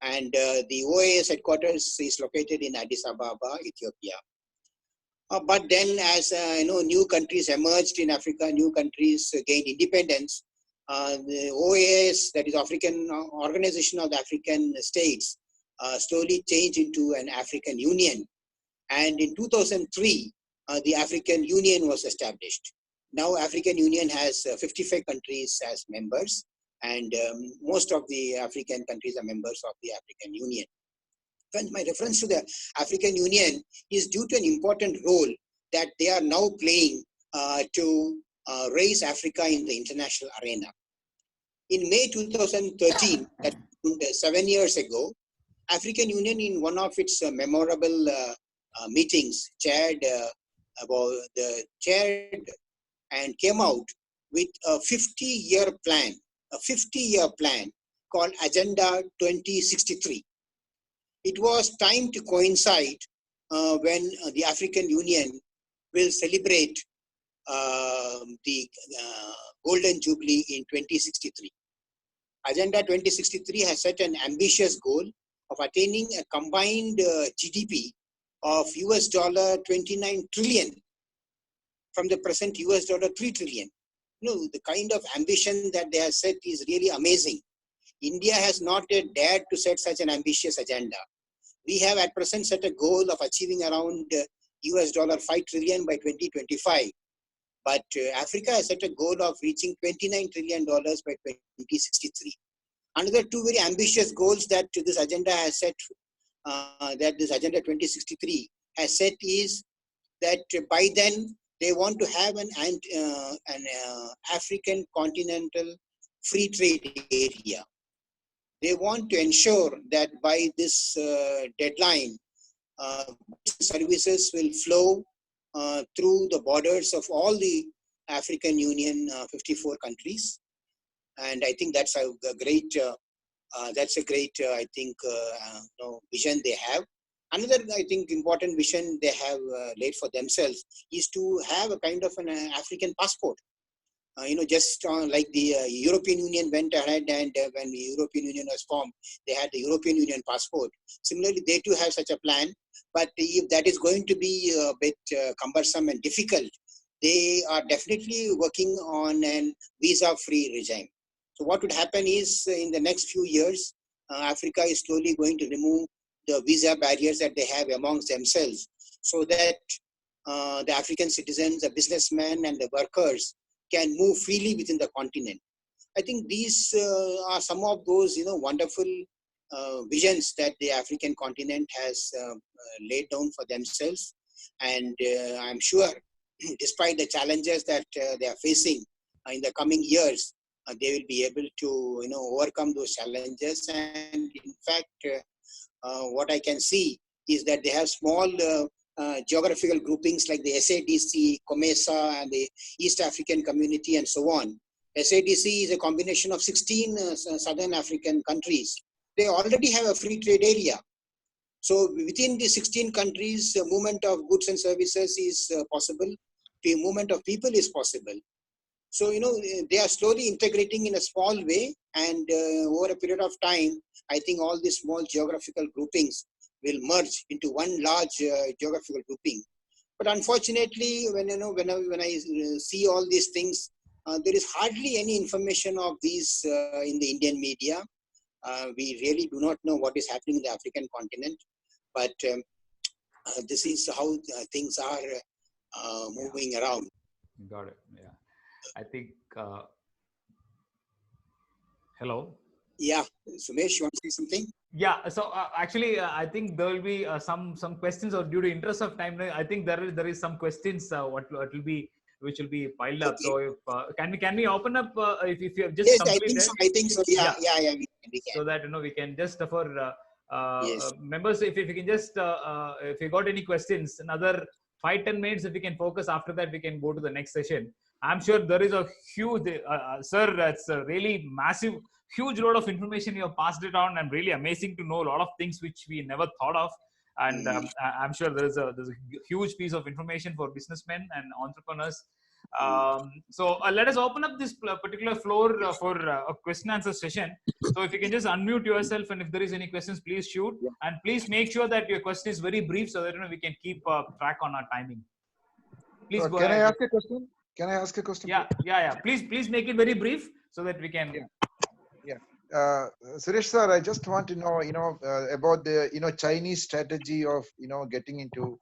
C: And the OAS headquarters is located in Addis Ababa, Ethiopia. But then as new countries emerged in Africa, new countries gained independence, the OAS, that is African Organization of the African States, slowly changed into an African Union. And in 2003, the African Union was established. Now African Union has 55 countries as members, and most of the African countries are members of the African Union. Friends, my reference to the African Union is due to an important role that they are now playing to raise Africa in the international arena. In May 2013, that 7 years ago, African Union in one of its memorable meetings chaired and came out with a 50-year plan, called Agenda 2063. It was time to coincide when the African Union will celebrate the Golden Jubilee in 2063. Agenda 2063 has set an ambitious goal of attaining a combined GDP of US $29 trillion from the present US $3 trillion. The kind of ambition that they have set is really amazing. India has not yet dared to set such an ambitious agenda. We have at present set a goal of achieving around US $5 trillion by 2025. But Africa has set a goal of reaching $29 trillion by 2063. Another 2 very ambitious goals that this agenda has set, that this Agenda 2063 has set, is that by then they want to have an African continental free trade area. They want to ensure that by this deadline, services will flow through the borders of all the African Union 54 countries. And I think that's a great, vision they have. Another, I think, important vision they have laid for themselves is to have a kind of an African passport. Just like the European Union went ahead and when the European Union was formed, they had the European Union passport. Similarly, they too have such a plan. But if that is going to be a bit cumbersome and difficult, they are definitely working on a visa-free regime. So what would happen is in the next few years, Africa is slowly going to remove the visa barriers that they have amongst themselves, so that the African citizens, the businessmen and the workers can move freely within the continent. I think these are some of those wonderful visions that the African continent has laid down for themselves. And I'm sure despite the challenges that they are facing in the coming years, they will be able to overcome those challenges. And in fact, what I can see is that they have small geographical groupings like the SADC, COMESA, and the East African Community, and so on. SADC is a combination of 16 Southern African countries. They already have a free trade area. So within the 16 countries, movement of goods and services is possible. The movement of people is possible. So, they are slowly integrating in a small way, and over a period of time, I think all these small geographical groupings will merge into one large geographical grouping. But unfortunately, when I see all these things, there is hardly any information of these in the Indian media. We really do not know what is happening in the African continent, but this is how things are moving around.
A: Got it. Yeah. I think, hello.
C: Yeah, Suresh, you want to say something?
A: Yeah. So actually, I think there will be some questions, or due to interest of time, I think there is some questions which will be piled up.
C: Okay.
A: So if can we open up if you have just
C: Yes,
A: completed?
C: I think so. Yeah, we can.
A: So that we can just for
C: Yes.
A: members, if you can just if you got any questions, another 5-10 minutes, if we can focus. After that, we can go to the next session. I'm sure there is a huge sir, that's a really massive, huge load of information you have passed it on, and really amazing to know a lot of things which we never thought of. And I'm sure there's a huge piece of information for businessmen and entrepreneurs. So let us open up this particular floor for a question answer session. So if you can just unmute yourself, and if there is any questions, please shoot. And please make sure that your question is very brief, so that we can keep track on our timing. Please go ahead.
B: Can I ask a question? Can I ask a question?
A: Yeah. Please make it very brief so that we can.
B: Yeah. Suresh sir, I just want to know, about the, Chinese strategy of, getting into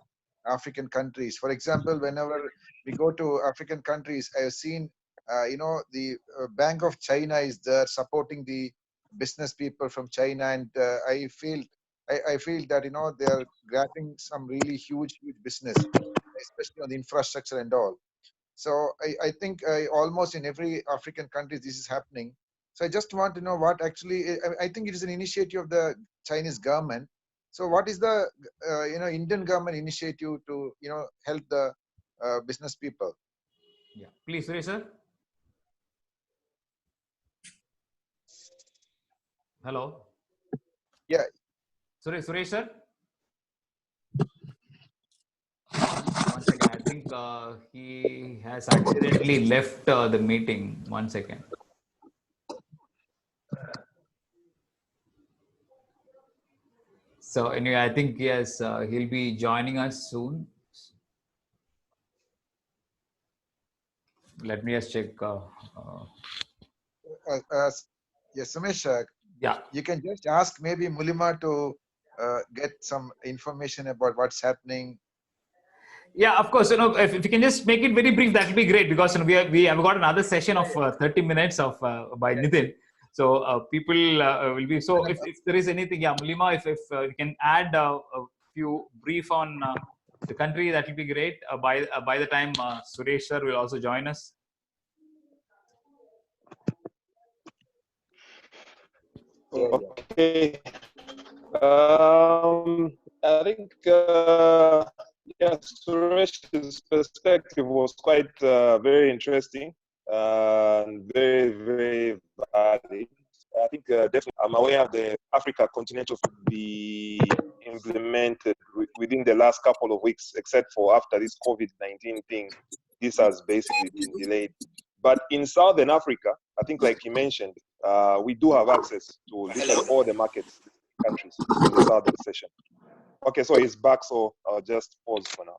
B: African countries. For example, whenever we go to African countries, I have seen, the Bank of China is there supporting the business people from China, and I feel that, they are grabbing some really huge business, especially on the infrastructure and all. So I think almost in every African country this is happening. So I just want to know what actually, I think it is an initiative of the Chinese government. So what is the, Indian government initiative to, help the business people?
A: Yeah, please, Suresh sir. Hello.
B: Yeah.
A: Suresh sir. One second. I think he has accidentally left the meeting. 1 second. So anyway, I think yes, he'll be joining us soon. Let me just check.
B: Yes, Sumesh.
A: Yeah.
B: You can just ask maybe Mulima to get some information about what's happening.
A: Yeah, of course. If you can just make it very brief, that will be great, because we have got another session of 30 minutes of by Nithin. So people will be. So if there is anything, yeah, Mulima, if you can add a few brief on the country, that will be great. By the time Suresh sir will also join us.
D: Okay. I think Suresh's perspective was quite very interesting and very, very valid. I think definitely I'm aware of the Africa continent to be implemented within the last couple of weeks, except for after this COVID-19 thing. This has basically been delayed. But in Southern Africa, I think, like you mentioned, we do have access to literally all the markets, countries in the Southern session. Okay, so he's back, so I'll just pause for now.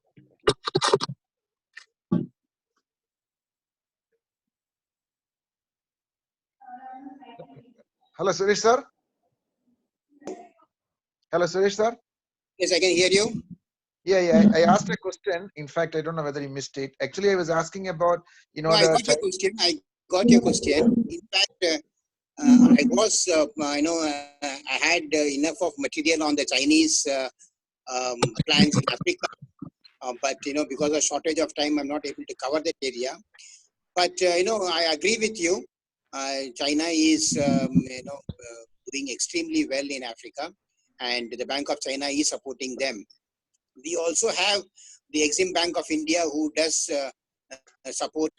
B: Hello, Suresh sir. Hello, Suresh sir.
C: Yes, I can hear you.
B: Yeah. I asked a question. In fact, I don't know whether you missed it. Actually, I was asking about,
C: No, I got your question. In fact, I was, I had enough of material on the Chinese plans in Africa, but because of shortage of time, I'm not able to cover that area. But I agree with you. China is doing extremely well in Africa, and the Bank of China is supporting them. We also have the Exim Bank of India, who does support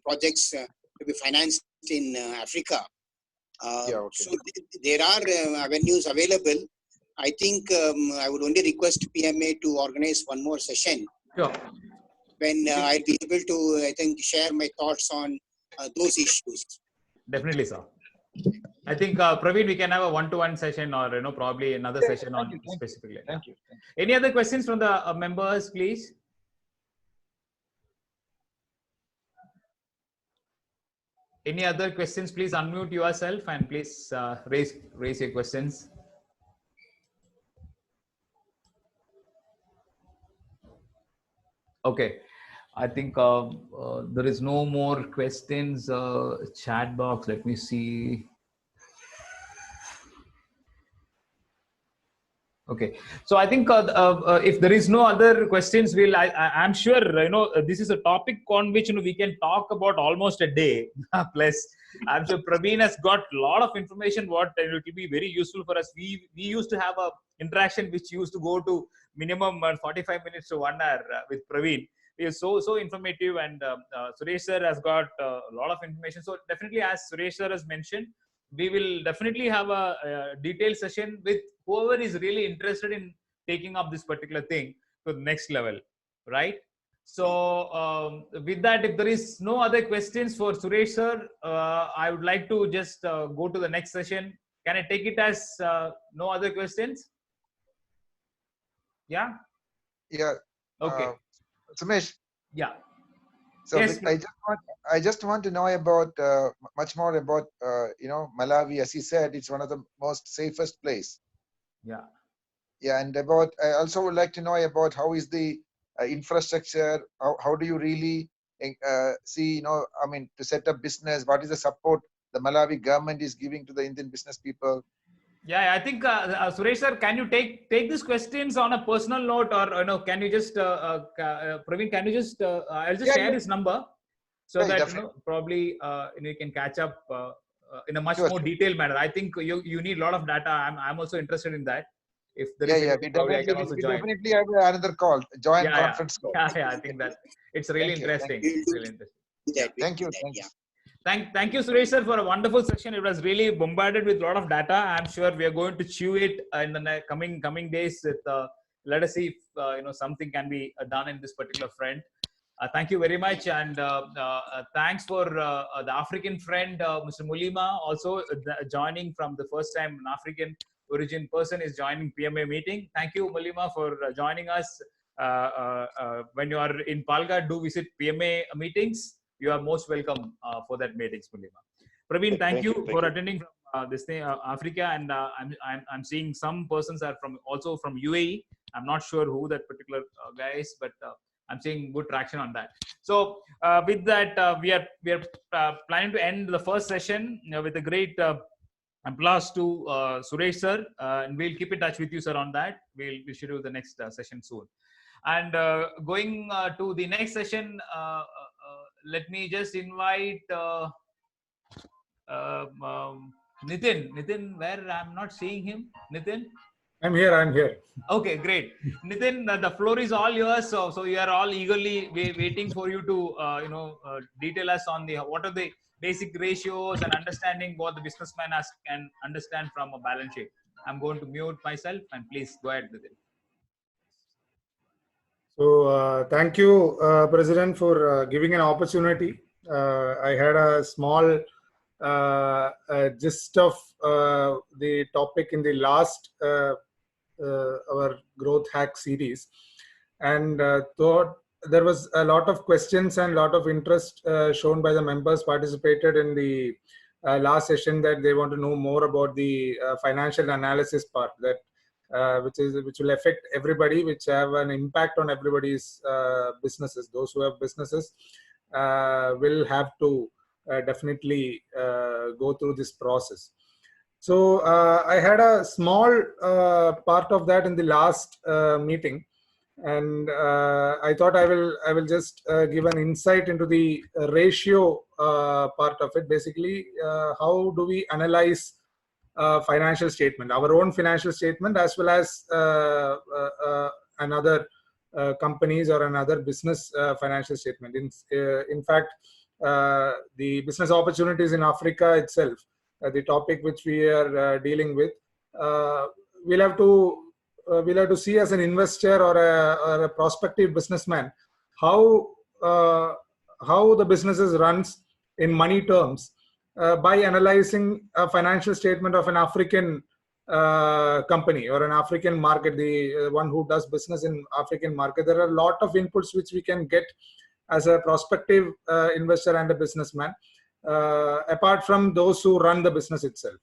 C: projects to be financed in Africa. So there are avenues available, I think I would only request PMA to organize one more session
A: Sure.
C: when I'll be able to, I think, share my thoughts on those issues.
A: Definitely, sir. I think Praveen, we can have a one-to-one session, or probably another session on specifically.
B: Thank you.
A: Any other questions from the members, please? Any other questions? Please unmute yourself and please raise your questions. Okay, I think there is no more questions. Chat box. Let me see. Okay, so I think if there is no other questions, I'm sure this is a topic on which we can talk about almost a day. Plus, I'm sure Praveen has got a lot of information. What it will be very useful for us. We used to have a interaction which used to go to minimum 45 minutes to 1 hour with Praveen. It is so informative, and Suresh sir has got a lot of information. So definitely, as Suresh sir has mentioned, we will definitely have a detailed session with whoever is really interested in taking up this particular thing to the next level, right? So with that, if there is no other questions for Suresh sir, I would like to just go to the next session. Can I take it as no other questions? Yeah.
B: Yeah.
A: Okay.
B: Sumesh.
A: Yeah.
B: So
A: yes,
B: I just want to know about much more about Malawi. As he said, it's one of the most safest place.
A: Yeah.
B: Yeah, and about I also would like to know about how is the infrastructure. How do you really see? I mean, to set up business. What is the support the Malawi government is giving to the Indian business people?
A: Yeah, I think Suresh sir, can you take these questions on a personal note, or can you just Praveen? Can you just I'll just share his number so that probably you can catch up in a much more detailed manner. I think you need a lot of data. I'm also interested in that. If there is anything, probably I can also join.
B: Definitely have another call. Join conference call.
A: Yeah, I think that it's really interesting. It's really interesting.
B: Thank you.
A: Thank you, Suresh sir, for a wonderful session. It was really bombarded with a lot of data. I'm sure we are going to chew it in the coming days. Let us see if something can be done in this particular front. Thank you very much, and thanks for the African friend, Mr. Mulima, also joining from the first time. An African origin person is joining PMA meeting. Thank you, Mulima, for joining us. When you are in Palga, do visit PMA meetings. You are most welcome for that meetings, Mulima. Praveen, thank you for attending from this thing, Africa, and I'm seeing some persons are also from UAE. I'm not sure who that particular guy is, but I'm seeing good traction on that. So with that, we are planning to end the first session with a great applause to Suresh sir, and we'll keep in touch with you, sir, on that. We'll schedule the next session soon. And going to the next session, let me just invite Nithin. Nithin, where I'm not seeing him. Nithin?
E: I'm here.
A: Okay, great. Nithin, the floor is all yours. So you are all eagerly waiting for you to detail us on what are the basic ratios and understanding what the businessman can understand from a balance sheet. I'm going to mute myself, and please go ahead, Nithin.
E: So thank you, President, for giving an opportunity. I had a small gist of the topic in the last our growth hack series, and thought there was a lot of questions and a lot of interest shown by the members participated in the last session, that they want to know more about the financial analysis part, that which will affect everybody, which have an impact on everybody's businesses. Those who have businesses will have to definitely go through this process. So I had a small part of that in the last meeting, and I thought I will just give an insight into the ratio part of it. Basically, how do we analyze financial statement, our own financial statement, as well as another companies or another business financial statement. In fact, the business opportunities in Africa itself, the topic which we are dealing with, we'll have to see as an investor or a prospective businessman how the businesses runs in money terms by analyzing a financial statement of an African company or an African market, the one who does business in African market. There are a lot of inputs which we can get as a prospective investor and a businessman, apart from those who run the business itself.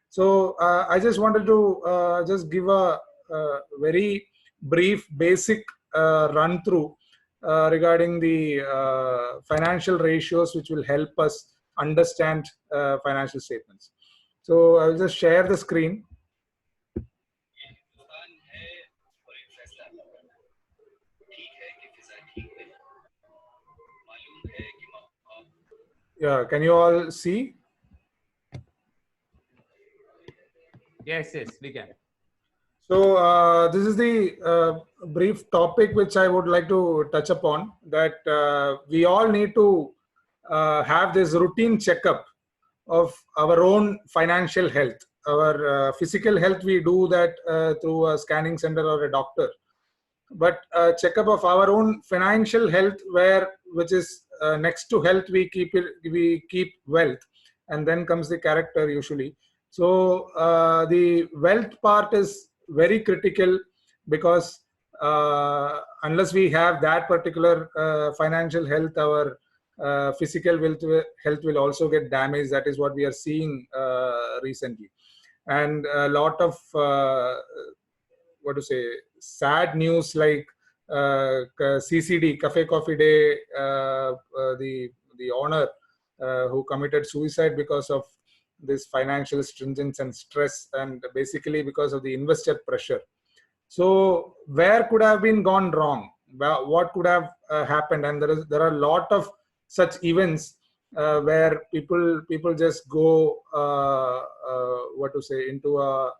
E: So I just wanted to just give a very brief, basic run through regarding the financial ratios, which will help us understand financial statements. So I'll just share the screen. Yeah, can you all see?
A: Yes, we can.
E: So this is the brief topic which I would like to touch upon, that we all need to have this routine checkup of our own financial health. Our physical health, we do that through a scanning center or a doctor. But checkup of our own financial health, which is next to health, we keep wealth, and then comes the character usually. So the wealth part is very critical, because unless we have that particular financial health, our physical health will also get damaged. That is what we are seeing recently, and a lot of sad news like CCD, Cafe Coffee Day, the owner who committed suicide because of this financial stringence and stress, and basically because of the investor pressure. So where could have been gone wrong? What could have happened? And there are a lot of such events where people just go into a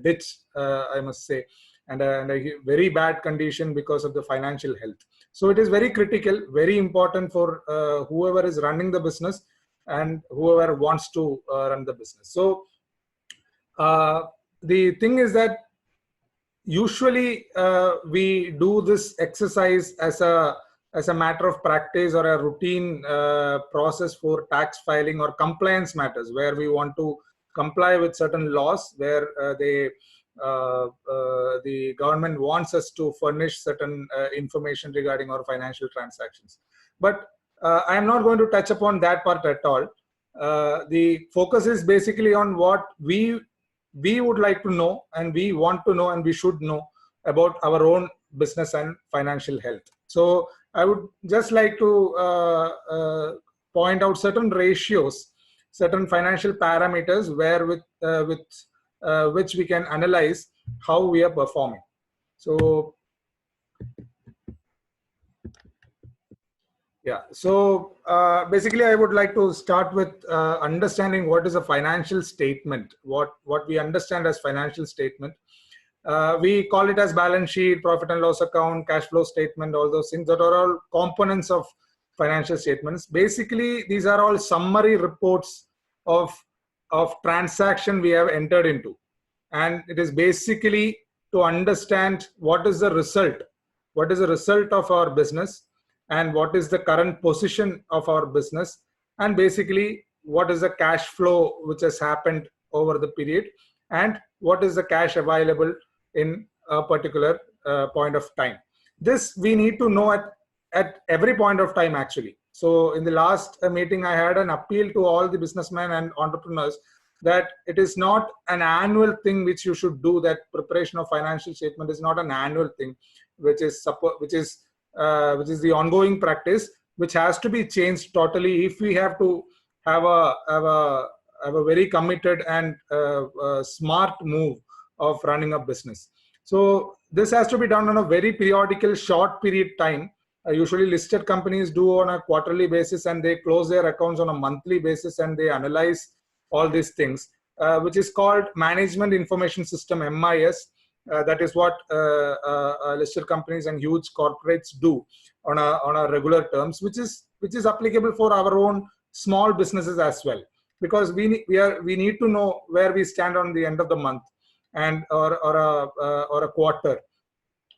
E: ditch, I must say, and a very bad condition because of the financial health. So it is very critical, very important for whoever is running the business and whoever wants to run the business. So the thing is that usually we do this exercise as a matter of practice or a routine process for tax filing or compliance matters, where we want to comply with certain laws, where the government wants us to furnish certain information regarding our financial transactions. But I am not going to touch upon that part at all. The focus is basically on what we would like to know, and we want to know, and we should know about our own business and financial health. So I would just like to point out certain ratios, certain financial parameters with which we can analyze how we are performing. So yeah, so basically I would like to start with understanding what is a financial statement, what we understand as financial statement. We call it as balance sheet, profit and loss account, cash flow statement, all those things that are all components of financial statements. Basically, these are all summary reports of transaction we have entered into. And it is basically to understand what is the result of our business, and what is the current position of our business, and basically what is the cash flow which has happened over the period, and what is the cash available in a particular point of time. This we need to know at every point of time, actually. So in the last meeting, I had an appeal to all the businessmen and entrepreneurs that it is not an annual thing which you should do. That preparation of financial statement is not an annual thing, which is the ongoing practice, which has to be changed totally if we have to have a very committed and smart move of running a business. So this has to be done on a very periodical, short period time. Usually listed companies do on a quarterly basis, and they close their accounts on a monthly basis, and they analyze all these things, which is called Management Information System, MIS. That is what listed companies and huge corporates do on a regular terms, which is applicable for our own small businesses as well, because we need to know where we stand on the end of the month, and or a quarter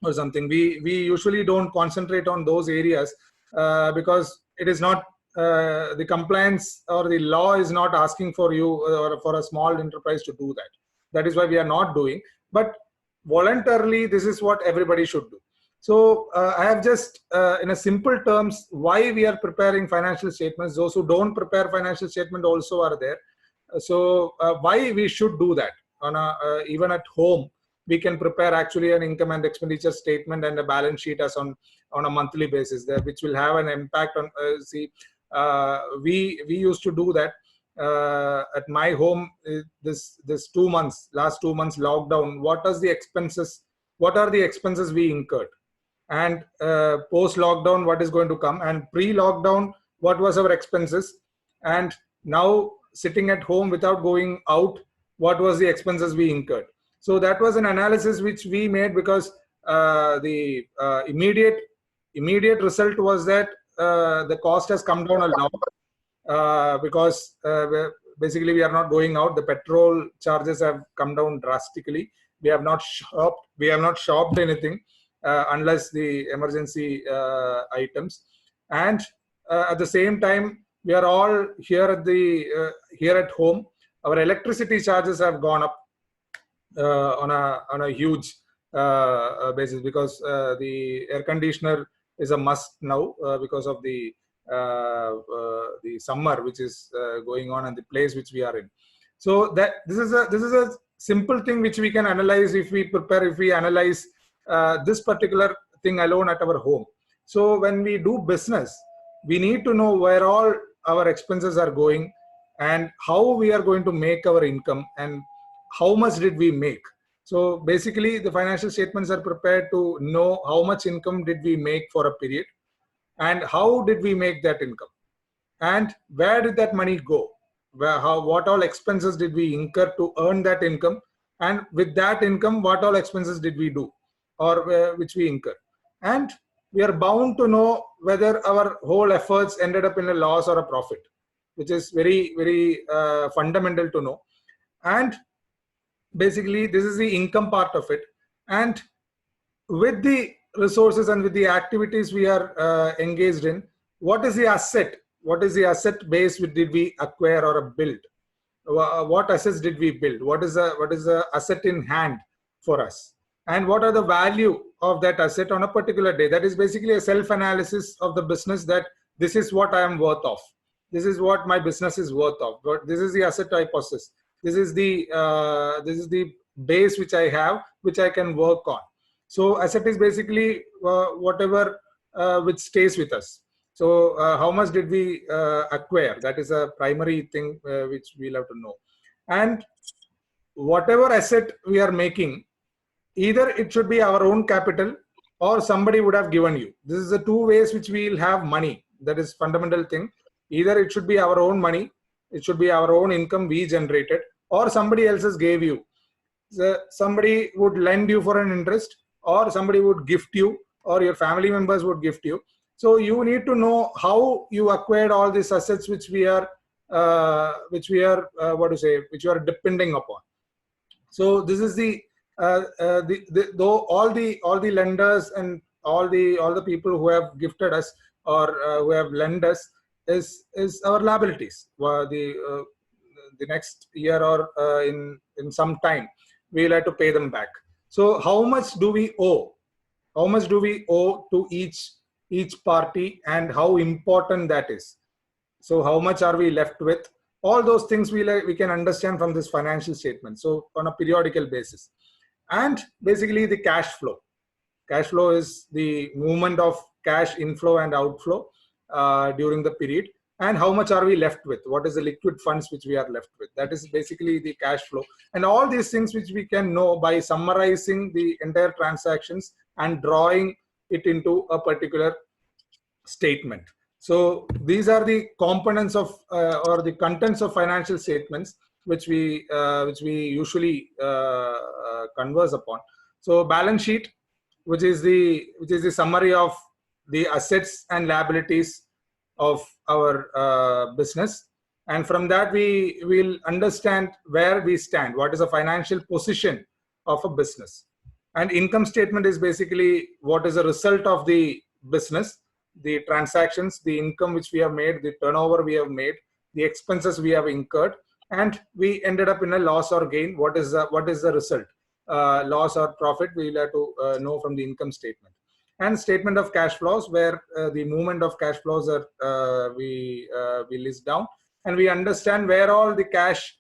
E: or something. We usually don't concentrate on those areas because it is not the compliance or the law is not asking for you or for a small enterprise to do that. That is why we are not doing. But voluntarily, this is what everybody should do. So I have just, in a simple terms, why we are preparing financial statements. Those who don't prepare financial statement also are there. So why we should do that on a even at home. We can prepare actually an income and expenditure statement and a balance sheet as on a monthly basis there, which will have an impact on we used to do that at my home this last 2 months lockdown. What are the expenses we incurred, and post lockdown what is going to come, and pre-lockdown what was our expenses, and now sitting at home without going out, what was the expenses we incurred. So that was an analysis which we made, because the immediate result was that the cost has come down a lot because basically we are not going out. The petrol charges have come down drastically. We have not shopped anything unless the emergency items, and at the same time we are all here at home. Our electricity charges have gone up on a huge basis, because the air conditioner is a must now because of the summer which is going on and the place which we are in. So that this is a simple thing which we can analyze if we analyze this particular thing alone at our home. So when we do business, we need to know where all our expenses are going and how we are going to make our income and how much did we make. So basically the financial statements are prepared to know how much income did we make for a period and how did we make that income and where did that money go, what all expenses did we incur to earn that income, and with that income what all expenses did we do or which we incur. And we are bound to know whether our whole efforts ended up in a loss or a profit, which is very, very fundamental to know. And basically this is the income part of it. And with the resources and with the activities we are engaged in, what is the asset base which did we acquire or build? What assets did we build? What is the asset in hand for us, and what are the value of that asset on a particular day? That is basically a self-analysis of the business, that this is what I am worth of, this is what my business is worth of, but this is the asset I possess, this is the base which I have, which I can work on. So asset is basically whatever which stays with us. So how much did we acquire? That is a primary thing which we'll have to know. And whatever asset we are making, either it should be our own capital or somebody would have given you. This is the two ways which we will have money. That is fundamental thing. Either it should be our own money, it should be our own income we generated, or somebody else's gave you. So somebody would lend you for an interest, or somebody would gift you, or your family members would gift you. So you need to know how you acquired all these assets which we are depending upon. So this is though all the lenders and all the people who have gifted us or who have lent us is our liabilities. The next year or in some time we'll have to pay them back. So how much do we owe? How much do we owe to each party, and how important that is? So how much are we left with? All those things we can understand from this financial statement. So on a periodical basis. And basically the cash flow. Cash flow is the movement of cash inflow and outflow during the period. And how much are we left with? What is the liquid funds which we are left with? That is basically the cash flow. And all these things which we can know by summarizing the entire transactions and drawing it into a particular statement. So these are the components of or the contents of financial statements which we usually converse upon. So balance sheet, which is the summary of the assets and liabilities of our business, and from that we will understand where we stand, what is the financial position of a business. And income statement is basically what is the result of the business, the transactions, the income which we have made, the turnover we have made, the expenses we have incurred, and we ended up in a loss or gain. What is the result? Loss or profit, we'll have to know from the income statement. And statement of cash flows, where the movement of cash flows are we list down, and we understand where all the cash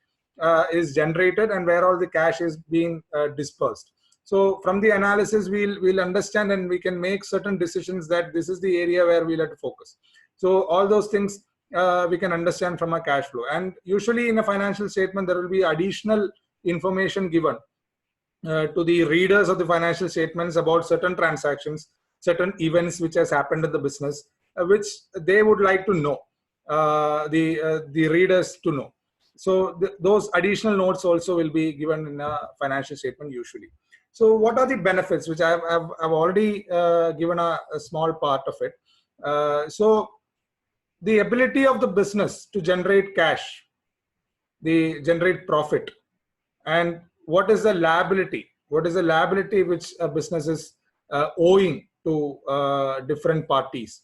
E: is generated and where all the cash is being dispersed. So from the analysis, we'll understand and we can make certain decisions that this is the area where we'll have to focus. So all those things we can understand from a cash flow. And usually in a financial statement, there will be additional information given to the readers of the financial statements about certain transactions, certain events which has happened in the business, which they would like to know, the readers to know. So those additional notes also will be given in a financial statement usually. So what are the benefits, which I've already given a small part of it. So the ability of the business to generate cash, generate profit, and what is the liability? What is the liability which a business is owing to different parties?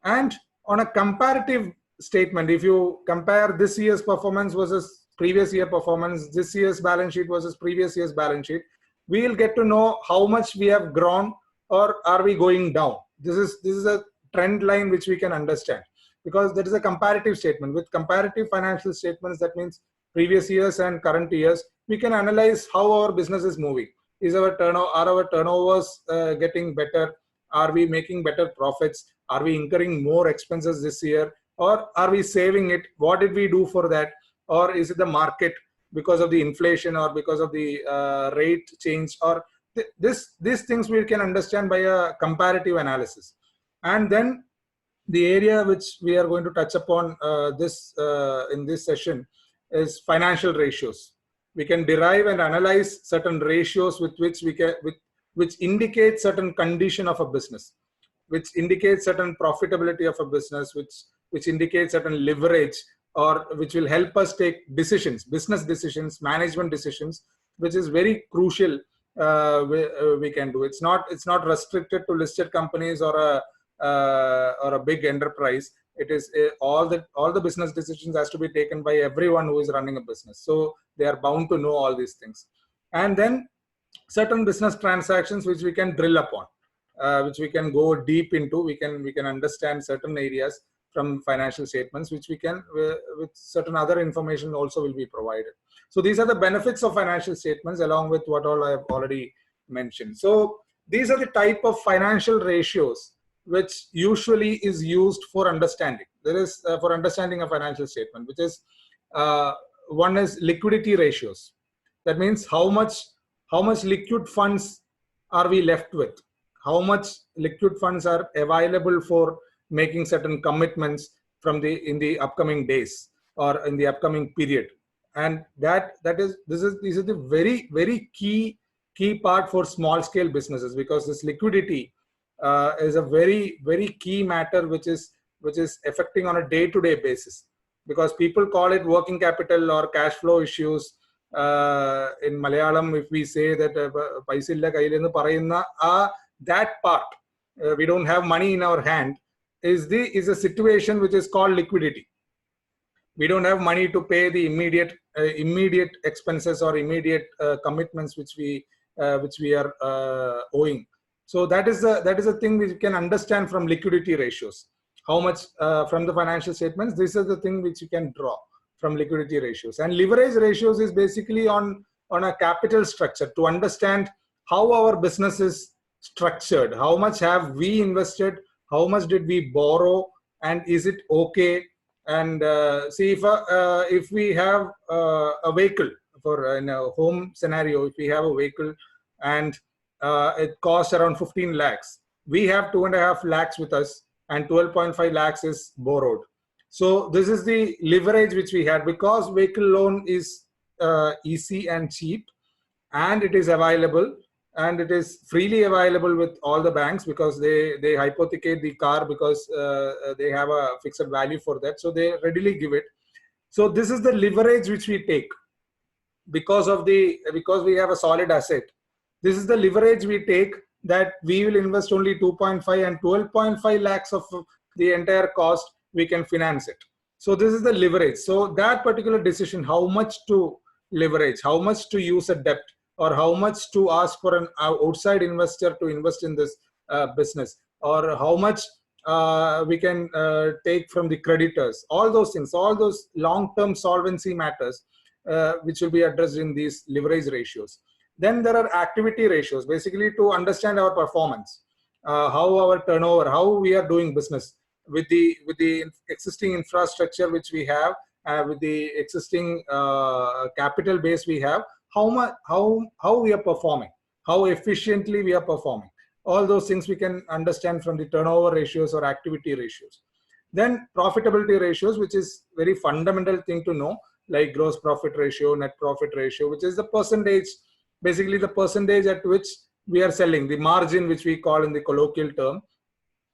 E: And on a comparative statement, if you compare this year's performance versus previous year performance, this year's balance sheet versus previous year's balance sheet, we will get to know how much we have grown or are we going down. This is a trend line which we can understand, because there is a comparative statement. With comparative financial statements, that means previous years and current years, we can analyze how our business is moving. Are our turnovers getting better? Are we making better profits? Are we incurring more expenses this year? Or are we saving it? What did we do for that? Or is it the market because of the inflation or because of the rate change? Or these things we can understand by a comparative analysis. And then the area which we are going to touch upon in this session is financial ratios. We can derive and analyze certain ratios with which which indicate certain condition of a business, which indicates certain profitability of a business, which indicates certain leverage, or which will help us take decisions, business decisions, management decisions, which is very crucial. We can do. It's not restricted to listed companies or a big enterprise. It is all the business decisions has to be taken by everyone who is running a business. So they are bound to know all these things. And then certain business transactions which we can drill upon, which we can go deep into. We can understand certain areas from financial statements, which we can with certain other information also will be provided. So these are the benefits of financial statements, along with what all I have already mentioned. So these are the type of financial ratios which usually is used for understanding. There is for understanding a financial statement, which is one is liquidity ratios. That means how much liquid funds are we left with? How much liquid funds are available for making certain commitments in the upcoming days or in the upcoming period? And this is the very, very key part for small scale businesses, because this liquidity is a very, very key matter which is affecting on a day-to-day basis, because people call it working capital or cash flow issues. In Malayalam, if we say that that part, we don't have money in our hand, is a situation which is called liquidity. We don't have money to pay the immediate expenses or immediate commitments which we are owing. So that is a thing which you can understand from liquidity ratios. How much from the financial statements, this is the thing which you can draw from liquidity ratios. And leverage ratios is basically on a capital structure, to understand how our business is structured. How much have we invested? How much did we borrow? And is it okay? And see, if we have a vehicle, for in a home scenario, if we have a vehicle and it costs around 15 lakhs, we have 2.5 lakhs with us and 12.5 lakhs is borrowed. So this is the leverage which we had, because vehicle loan is easy and cheap, and it is available, and it is freely available with all the banks, because they hypothecate the car, because they have a fixed value for that, so they readily give it. So this is the leverage which we take, because we have a solid asset, This is the leverage we take, that we will invest only 2.5 and 12.5 lakhs of the entire cost, we can finance it. So this is the leverage. So that particular decision, how much to leverage, how much to use a debt, or how much to ask for an outside investor to invest in this business, or how much we can take from the creditors, all those things, all those long-term solvency matters, which will be addressed in these leverage ratios. Then there are activity ratios, basically to understand our performance, how our turnover, how we are doing business with the existing infrastructure which we have, with the existing capital base we have, how we are performing, how efficiently we are performing. All those things we can understand from the turnover ratios or activity ratios. Then profitability ratios, which is very fundamental thing to know, like gross profit ratio, net profit ratio, which is the percentage, basically the percentage at which we are selling, the margin which we call in the colloquial term,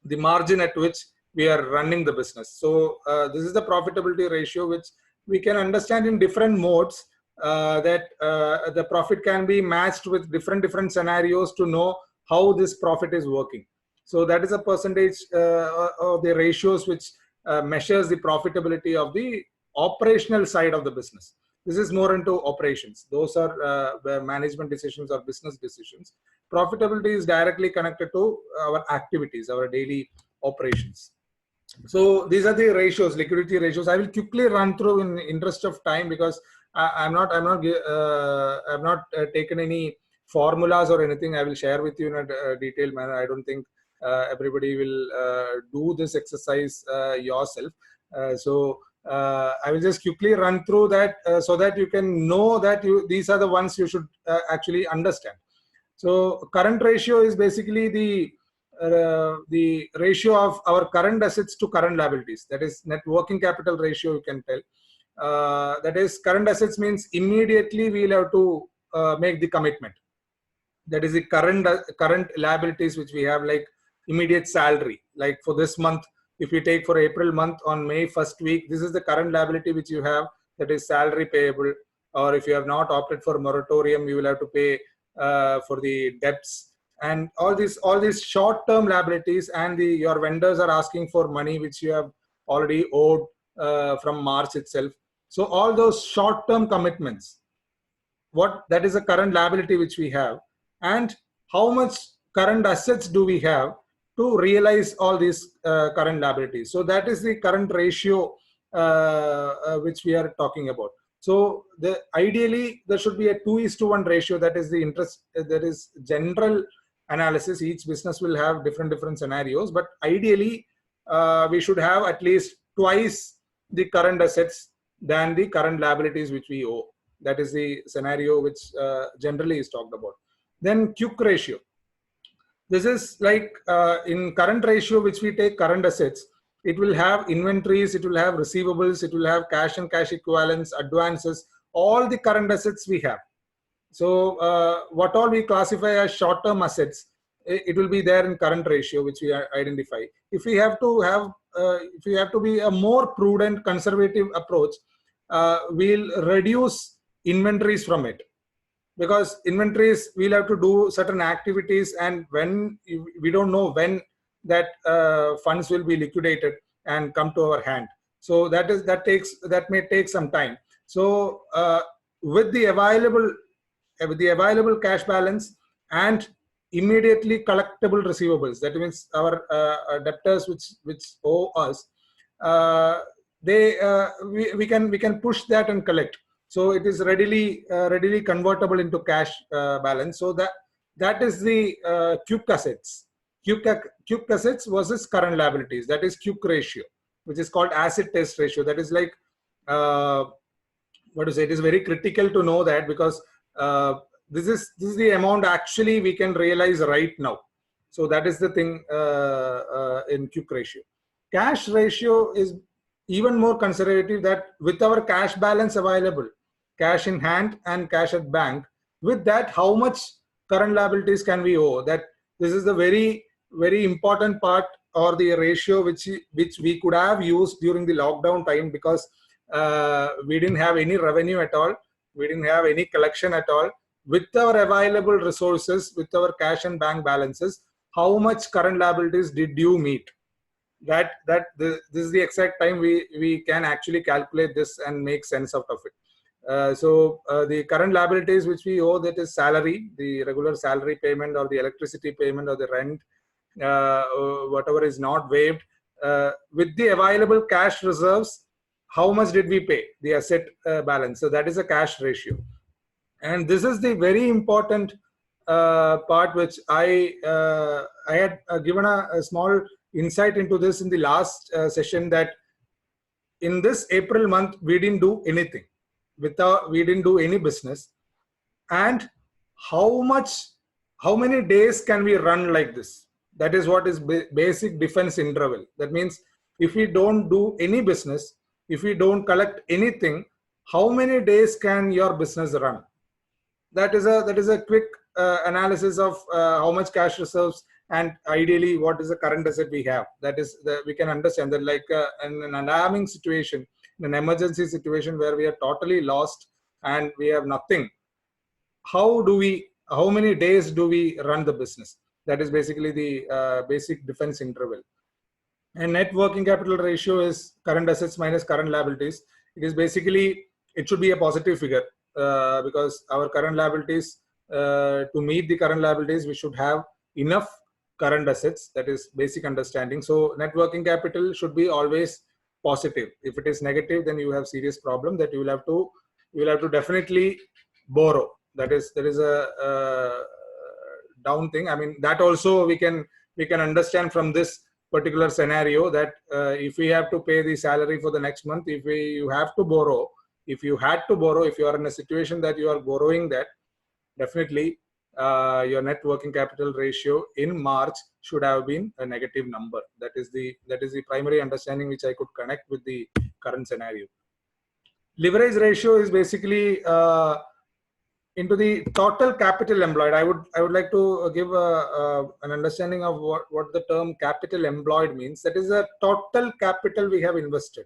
E: the margin at which we are running the business. So this is the profitability ratio, which we can understand in different modes, that the profit can be matched with different scenarios to know how this profit is working. So that is a percentage of the ratios which measures the profitability of the operational side of the business. This is more into operations. Those are management decisions or business decisions. Profitability is directly connected to our activities, our daily operations. So these are the ratios, liquidity ratios. I will quickly run through in the interest of time, because I've not taken any formulas or anything. I will share with you in a detailed manner. I don't think everybody will do this exercise yourself. So I will just quickly run through that so that you can know that these are the ones you should actually understand. So current ratio is basically the ratio of our current assets to current liabilities. That is net working capital ratio, you can tell. That is, current assets means immediately we'll have to make the commitment. That is the current liabilities which we have, like immediate salary. Like for this month, if we take for April month, on May 1st week, this is the current liability which you have, that is salary payable. Or if you have not opted for moratorium, you will have to pay for the debts and all these short-term liabilities, and your vendors are asking for money which you have already owed from March itself. So all those short-term commitments, that is a current liability which we have, and how much current assets do we have to realize all these current liabilities. So that is the current ratio which we are talking about. So ideally there should be a 2:1 ratio. That is the interest. That is general analysis. Each business will have different scenarios, but ideally we should have at least twice the current assets than the current liabilities which we owe. That is the scenario which generally is talked about. Then QUIC ratio. This is like in current ratio which we take current assets, it will have inventories, it will have receivables, it will have cash and cash equivalents, advances, all the current assets we have. So what all we classify as short-term assets, it will be there in current ratio which we identify. If we have to be a more prudent, conservative approach, we'll reduce inventories from it, because inventories we'll have to do certain activities, and when we don't know when that funds will be liquidated and come to our hand. So that may take some time. So with the available cash balance and immediately collectible receivables, that means our debtors which owe us, we can push that and collect. So it is readily convertible into cash balance. So that is the QUIC assets. QUIC assets versus current liabilities. That is QUIC ratio, which is called acid test ratio. That is like what to say? It is very critical to know that, because this is the amount actually we can realize right now. So that is the thing in QUIC ratio. Cash ratio is even more conservative, that with our cash balance available, cash in hand and cash at bank, with that how much current liabilities can we owe. That this is the very important part, or the ratio which we could have used during the lockdown time, because we didn't have any revenue at all, we didn't have any collection at all. with our available resources, with our cash and bank balances, how much current liabilities did you meet? This is the exact time we can actually calculate this and make sense out of it. The current liabilities which we owe, that is salary, the regular salary payment or the electricity payment or the rent, whatever is not waived, with the available cash reserves, how much did we pay, the asset balance. So that is a cash ratio. And this is the very important part which I had given a small insight into this in the last session, that in this April month we didn't do anything, we didn't do any business. And how many days can we run like this? That is what is basic defense interval. That means if we don't do any business, if we don't collect anything, how many days can your business run? That is a quick analysis of how much cash reserves and ideally what is the current asset we have. That is, we can understand that, like in an alarming situation, in an emergency situation where we are totally lost and we have nothing, how many days do we run the business? That is basically the basic defense interval. And net working capital ratio is current assets minus current liabilities. It is basically, it should be a positive figure because our current liabilities, to meet the current liabilities, we should have enough current assets. That is basic understanding. So net working capital should be always positive. If it is negative, then you have serious problem that you will have to definitely borrow. There is a down thing. I mean, that also we can understand from this particular scenario that if we have to pay the salary for the next month, if you had to borrow, if you are in a situation that you are borrowing, that definitely your net working capital ratio in March should have been a negative number. That is the primary understanding which I could connect with the current scenario. Leverage ratio is basically into the total capital employed. I would like to give an understanding of what the term capital employed means. That is a total capital we have invested.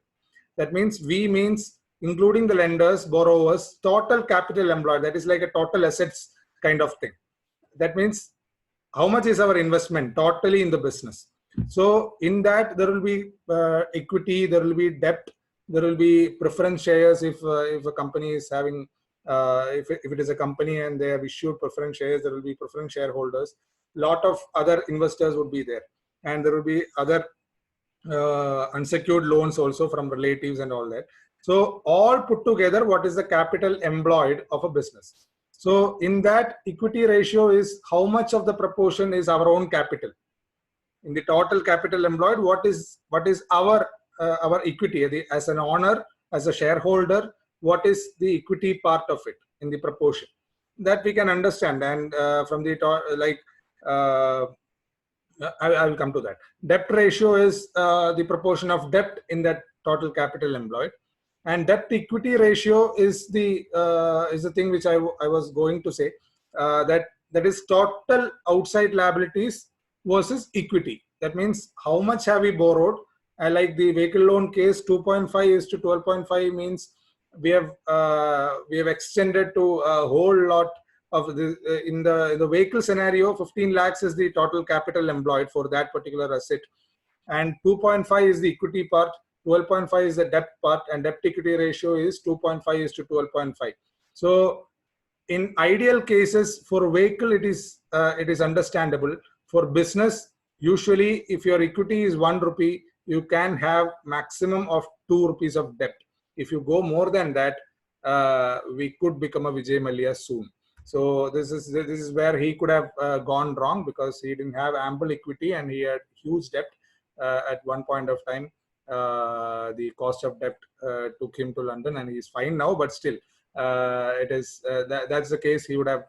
E: That means means including the lenders, borrowers, total capital employed. That is like a total assets kind of thing. That means how much is our investment totally in the business. So in that there will be equity, there will be debt, there will be preference shares if a company is having, if it is a company and they have issued preference shares, there will be preference shareholders. Lot of other investors would be there, and there will be other unsecured loans also from relatives and all that. So all put together, what is the capital employed of a business? So in that, equity ratio is how much of the proportion is our own capital. In the total capital employed, what is our equity as an owner, as a shareholder, what is the equity part of it in the proportion that we can understand. And from the I will come to that. Debt ratio is the proportion of debt in that total capital employed, and debt equity ratio is the thing which I was going to say, that is total outside liabilities versus equity. That means how much have we borrowed. Like the vehicle loan case, 2.5 is to 12.5 means we have extended to a whole lot of the in the vehicle scenario. 15 lakhs is the total capital employed for that particular asset, and 2.5 is the equity part, 12.5 is the debt part, and debt equity ratio is 2.5 is to 12.5. So in ideal cases for vehicle it is understandable. For business, usually if your equity is 1 rupee, you can have maximum of 2 rupees of debt. If you go more than that, we could become a Vijay Mallya soon. So this is where he could have gone wrong, because he didn't have ample equity and he had huge debt at one point of time. The cost of debt took him to London, and he's fine now, but still that's the case he would have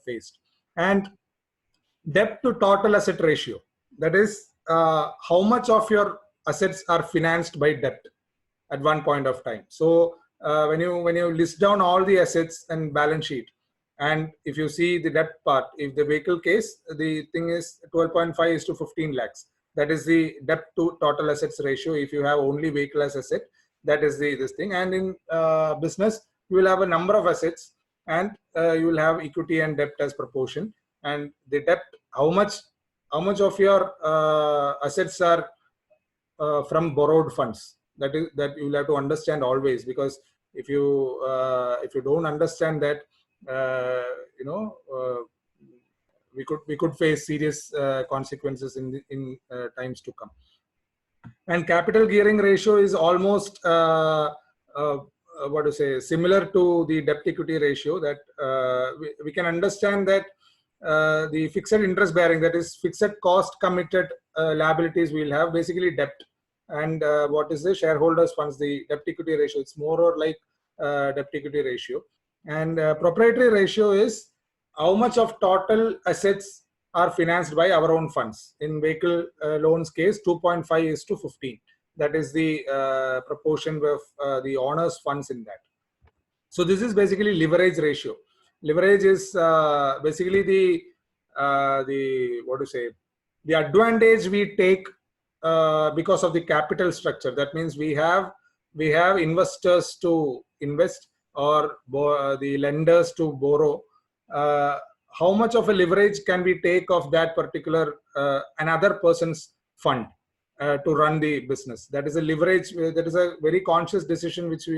E: faced. And debt to total asset ratio, that is how much of your assets are financed by debt at one point of time. So when you list down all the assets and balance sheet, and if you see the debt part, if the vehicle case, the thing is 12.5 is to 15 lakhs. That is the debt to total assets ratio. If you have only vehicle as asset, that is this thing. And in business, you will have a number of assets, and you will have equity and debt as proportion. And the debt, how much of your assets are from borrowed funds, that you will have to understand always, because if you don't understand that, we could face serious consequences in times to come. And capital gearing ratio is almost similar to the debt equity ratio, that we can understand that the fixed interest bearing, that is fixed cost committed liabilities, will have basically debt, and what is the shareholders funds, the debt equity ratio. It's more or like debt equity ratio. And proprietary ratio is how much of total assets are financed by our own funds. In vehicle loans case, 2.5:15. That is the proportion of the owner's funds in that. So this is basically leverage ratio. Leverage is basically the advantage we take because of the capital structure. That means we have investors to invest, or the lenders to borrow. How much of a leverage can we take of that particular another person's fund to run the business? That is a leverage. That is a very conscious decision which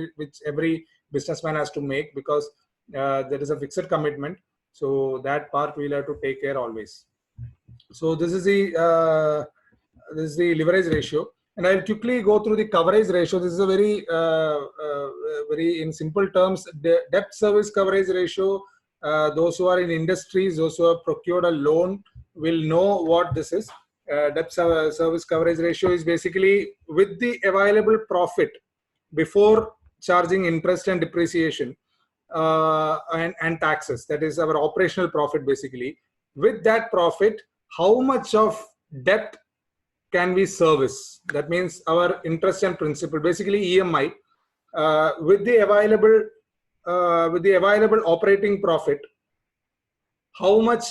E: every businessman has to make, because there is a fixed commitment. So that part we'll have to take care always. So this is the leverage ratio. And I'll quickly go through the coverage ratio. This is a very in simple terms, the debt service coverage ratio. Those who are in industries, those who have procured a loan will know what this is. Debt service coverage ratio is basically with the available profit before charging interest and depreciation and taxes. That is our operational profit basically. With that profit, how much of debt can we service? That means our interest and principal, basically EMI, with the available operating profit, how much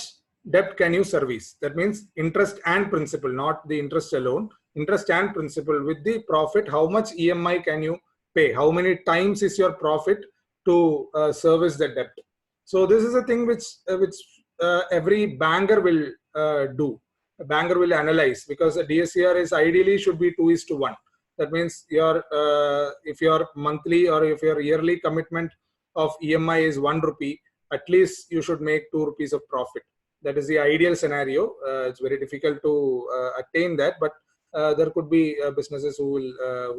E: debt can you service? That means interest and principal, not the interest alone. Interest and principal with the profit, how much EMI can you pay? How many times is your profit to service the debt? So this is a thing which every banker will do. A banker will analyze, because a DSCR is ideally should be 2:1. That means your if your monthly or if your yearly commitment of EMI is 1 rupee, at least you should make 2 rupees of profit. That is the ideal scenario. It's very difficult to attain that, but there could be businesses who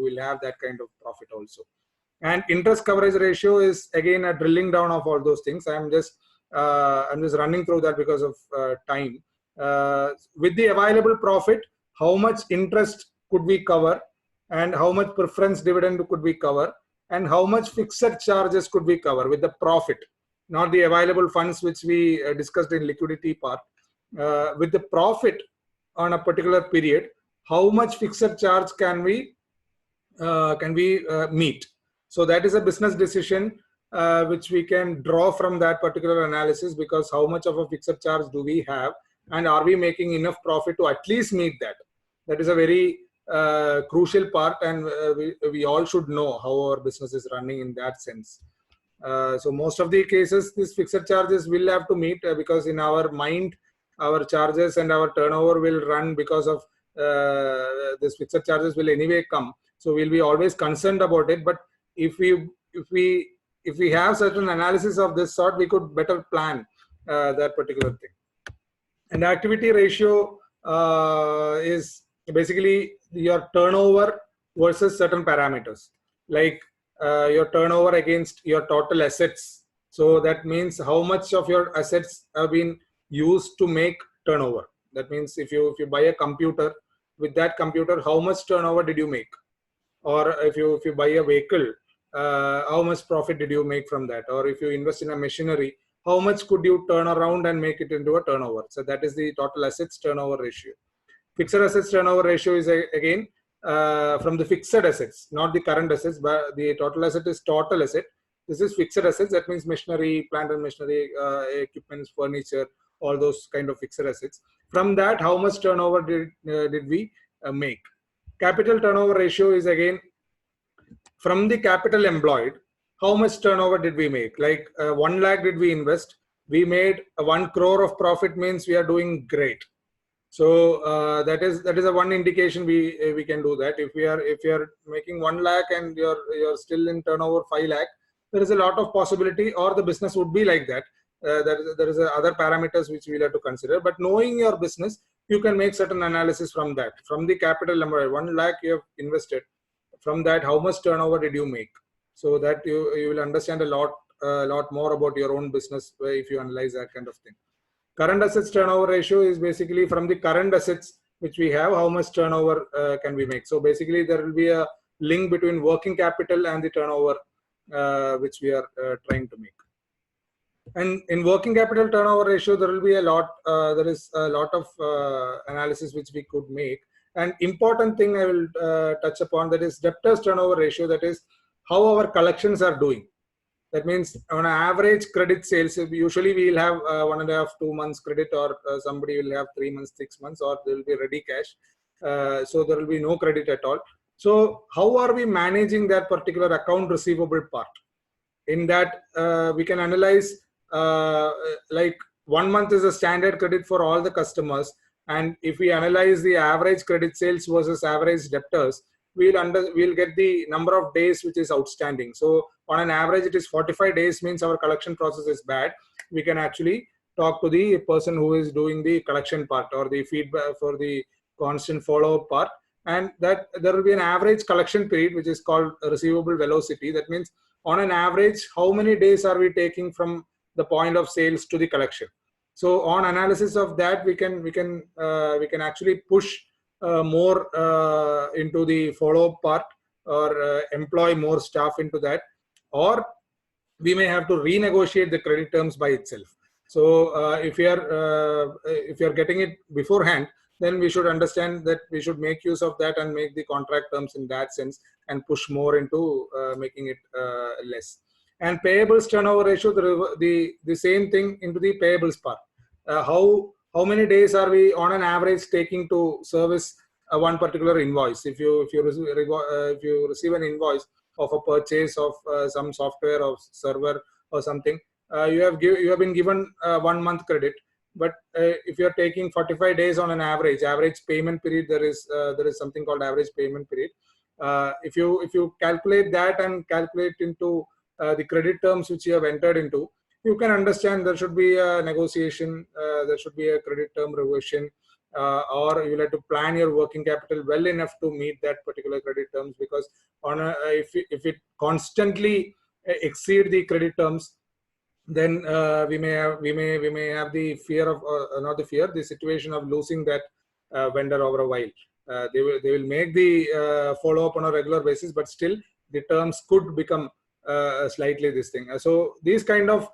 E: will have that kind of profit also. And interest coverage ratio is again a drilling down of all those things. I'm just running through that because of time. With the available profit, how much interest could we cover, and how much preference dividend could we cover, and how much fixed charges could we cover with the profit, not the available funds which we discussed in liquidity part. With the profit on a particular period, how much fixed charge can we meet? So that is a business decision which we can draw from that particular analysis, because how much of a fixed charge do we have, and are we making enough profit to at least meet that? That is a very crucial part, and we all should know how our business is running in that sense. So most of the cases, these fixed charges will have to meet, because in our mind, our charges and our turnover will run because of these fixed charges will anyway come. So we'll be always concerned about it. But if we have certain analysis of this sort, we could better plan that particular thing. And activity ratio is basically your turnover versus certain parameters, like your turnover against your total assets. So that means how much of your assets have been used to make turnover. That means if you buy a computer, with that computer, how much turnover did you make? Or if you buy a vehicle, how much profit did you make from that? Or if you invest in a machinery, how much could you turn around and make it into a turnover? So that is the total assets turnover ratio. Fixed assets turnover ratio is again from the fixed assets, not the current assets, but the total asset is total asset. This is fixed assets. That means machinery, plant and machinery, equipments, furniture, all those kind of fixed assets. From that, how much turnover did we make? Capital turnover ratio is again from the capital employed, how much turnover did we make? Like 1 lakh did we invest? We made 1 crore of profit, means we are doing great. So that is a one indication we can do that. If you are making 1 lakh and you're still in turnover 5 lakh, there is a lot of possibility, or the business would be like that. There is other parameters which we'll have to consider. But knowing your business, you can make certain analysis from that. From the capital number, 1 lakh you have invested. From that, how much turnover did you make? So that you will understand a lot more about your own business if you analyze that kind of thing. Current assets turnover ratio is basically from the current assets which we have, how much turnover can we make. So basically there will be a link between working capital and the turnover which we are trying to make. And in working capital turnover ratio, there will be a lot, there is a lot of analysis which we could make. And important thing I will touch upon, that is debtors turnover ratio, that is how our collections are doing. That means on an average credit sales, usually we will have 1.5 to 2 months credit, or somebody will have 3 months, 6 months, or there will be ready cash. So there will be no credit at all. So how are we managing that particular account receivable part? In that we can analyze like 1 month is a standard credit for all the customers. And if we analyze the average credit sales versus average debtors, we'll get the number of days which is outstanding. So on an average, it is 45 days, means our collection process is bad. We can actually talk to the person who is doing the collection part, or the feedback for the constant follow-up part. And that there will be an average collection period, which is called receivable velocity. That means on an average, how many days are we taking from the point of sales to the collection? So on analysis of that, we can actually push more into the follow-up part, or employ more staff into that, or we may have to renegotiate the credit terms by itself. So if you are getting it beforehand, then we should understand that we should make use of that and make the contract terms in that sense, and push more into making it less. And payables turnover ratio, the same thing into the payables part. How many days are we on an average taking to service one particular invoice? If you receive an invoice of a purchase of some software or server or something, you have been given 1 month credit. But if you are taking 45 days on an average payment period, there is something called average payment period. If you calculate that and calculate into the credit terms which you have entered into, you can understand there should be a negotiation, there should be a credit term reversion, or you will have to plan your working capital well enough to meet that particular credit terms. Because if it constantly exceed the credit terms, then we may have the fear of not the fear, the situation of losing that vendor over a while. They will make the follow up on a regular basis, but still the terms could become slightly this thing. So these kind of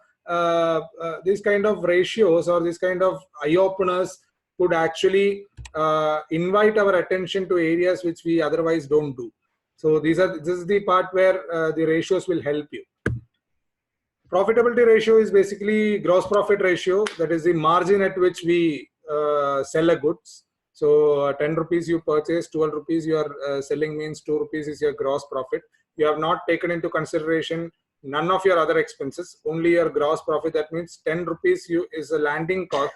E: ratios, or these kind of eye openers, could actually invite our attention to areas which we otherwise don't do. So this is the part where the ratios will help you. Profitability ratio is basically gross profit ratio. That is the margin at which we sell a goods. So 10 rupees you purchase, 12 rupees you are selling, means 2 rupees is your gross profit. You have not taken into consideration none of your other expenses, only your gross profit. That means 10 rupees is a landing cost.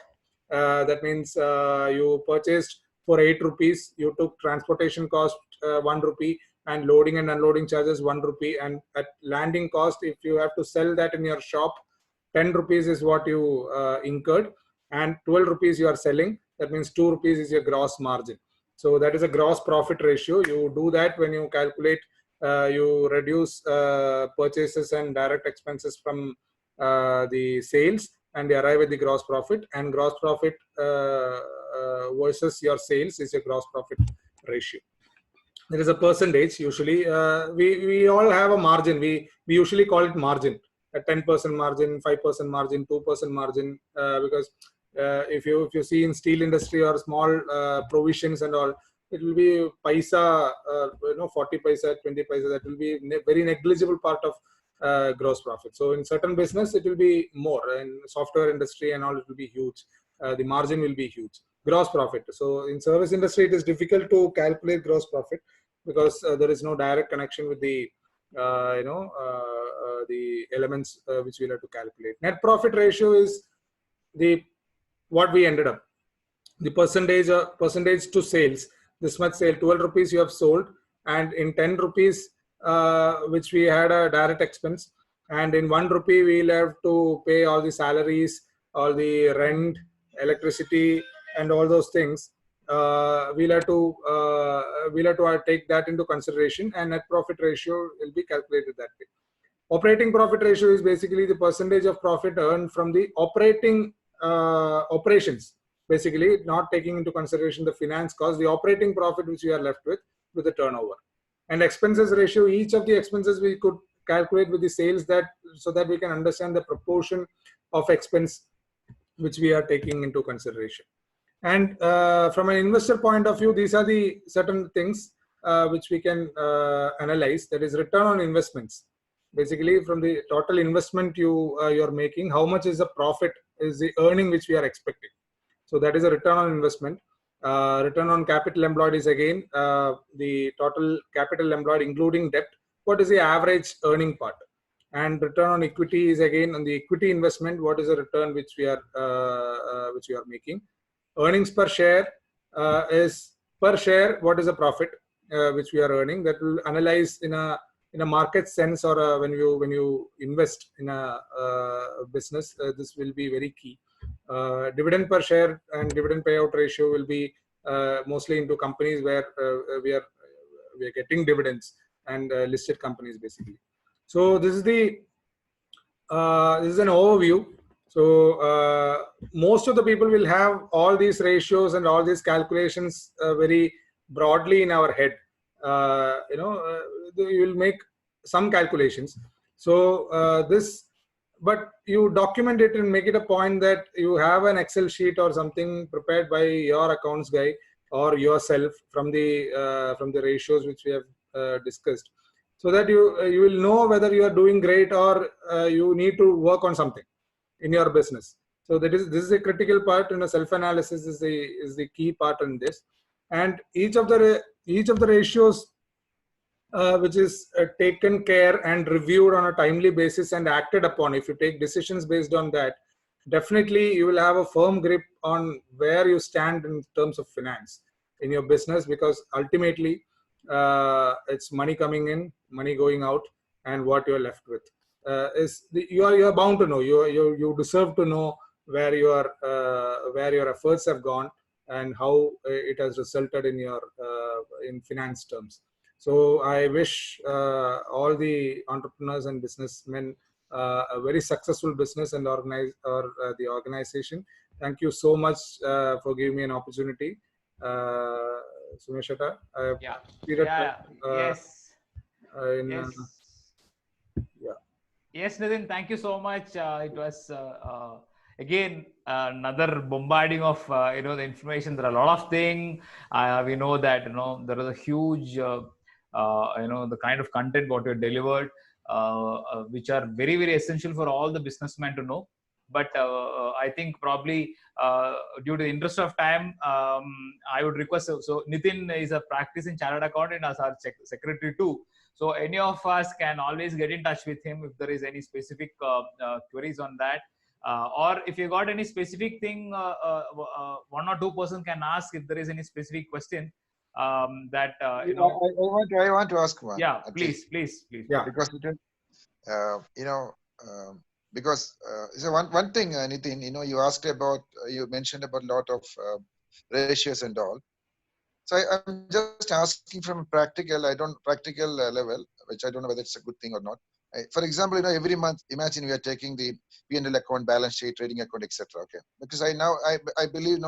E: That means you purchased for 8 rupees, you took transportation cost 1 rupee, and loading and unloading charges 1 rupee. And at landing cost, if you have to sell that in your shop, 10 rupees is what you incurred, and 12 rupees you are selling. That means 2 rupees is your gross margin. So that is a gross profit ratio. You do that when you calculate, you reduce purchases and direct expenses from the sales, and you arrive at the gross profit. And gross profit versus your sales is your gross profit ratio. There is a percentage. Usually we all have a margin. We usually call it margin, a 10% margin, 5% margin, 2% margin, because if you see in steel industry or small provisions and all, it will be paisa, 40 paisa, 20 paisa. That will be very negligible part of gross profit. So in certain business it will be more. In software industry and all, it will be huge. The margin will be huge. Gross profit. So in service industry, it is difficult to calculate gross profit, because there is no direct connection with the the elements which we'll have to calculate. Net profit ratio is what we ended up. The percentage to sales. This much sale, 12 rupees you have sold, and in 10 rupees which we had a direct expense, and in 1 rupee we'll have to pay all the salaries, all the rent, electricity, and all those things. We'll have to take that into consideration, and net profit ratio will be calculated that way. Operating profit ratio is basically the percentage of profit earned from the operating operations, basically not taking into consideration the finance cost, the operating profit which we are left with the turnover. And expenses ratio, each of the expenses we could calculate with the sales, so that we can understand the proportion of expense which we are taking into consideration. And from an investor point of view, these are the certain things which we can analyze. That is return on investments. Basically, from the total investment you're making, how much is the profit, is the earning which we are expecting. So that is a return on investment. Return on capital employed is again the total capital employed including debt. What is the average earning part? And return on equity is again on the equity investment. What is the return which we are making? Earnings per share is per share. What is the profit which we are earning? That will analyze in a market sense, or when you invest in a business. This will be very key. Dividend per share and dividend payout ratio will be mostly into companies where we are getting dividends, and listed companies basically. So this is an overview. So most of the people will have all these ratios and all these calculations very broadly in our head. You will make some calculations. So but you document it and make it a point that you have an Excel sheet or something prepared by your accounts guy or yourself from the ratios which we have discussed, so that you will know whether you are doing great or you need to work on something in your business. So this is a critical part, and a self-analysis is the key part in this. And each of the ratios which is taken care and reviewed on a timely basis and acted upon, if you take decisions based on that, definitely you will have a firm grip on where you stand in terms of finance in your business, because ultimately it's money coming in, money going out, and what you're left with. You're bound to know, you deserve to know where your efforts have gone and how it has resulted in your in finance terms. So I wish all the entrepreneurs and businessmen a very successful business and the organization. Thank you so much for giving me an opportunity. Sumeshata,
A: Yes, Nithin, thank you so much. It was again another bombarding of the information. There are a lot of things. We know that there is a huge the kind of content what you delivered, which are very, very essential for all the businessmen to know. But I think probably due to the interest of time, I would request. So Nithin is a practicing chartered accountant as our secretary too. So any of us can always get in touch with him if there is any specific queries on that. Or if you got any specific thing, one or two person can ask if there is any specific question that
B: I want to ask one.
A: Yeah, please.
B: Yeah, because because so one thing, Nithin, you asked about, you mentioned about a lot of ratios and all. So I'm just asking from practical level, which I don't know whether it's a good thing or not. For example, every month, imagine we are taking the P&L account, balance sheet, trading account, etc. Okay, because I believe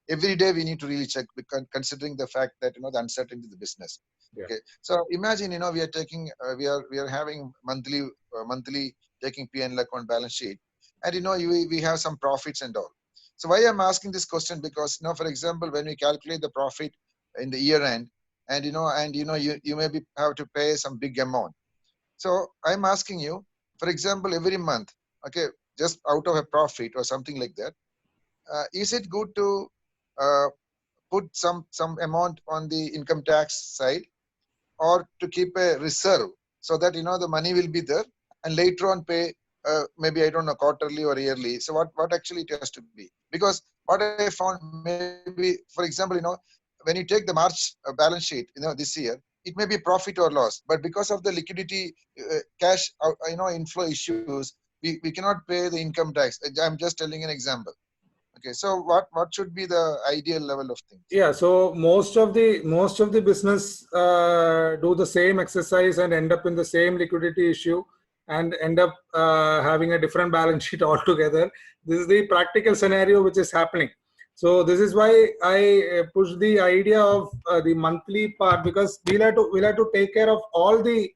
B: every day we need to really check, considering the fact that the uncertainty of the business. Yeah. Okay, so imagine we are taking we are having monthly taking P&L account, balance sheet, and we have some profits and all. So why I'm asking this question, because for example, when we calculate the profit in the year end, and you maybe have to pay some big amount. So I'm asking you, for example, every month, okay, just out of a profit or something like that, is it good to put some amount on the income tax side, or to keep a reserve so that the money will be there, and later on pay maybe, I don't know, quarterly or yearly. So what actually it has to be? Because what I found, maybe, for example, when you take the March balance sheet, this year, it may be profit or loss, but because of the liquidity cash, inflow issues, we cannot pay the income tax. I'm just telling an example. Okay, so what should be the ideal level of things?
E: Yeah, so most of the business do the same exercise and end up in the same liquidity issue and end up having a different balance sheet altogether. This is the practical scenario which is happening. So this is why I push the idea of the monthly part, because we'll have to take care of all the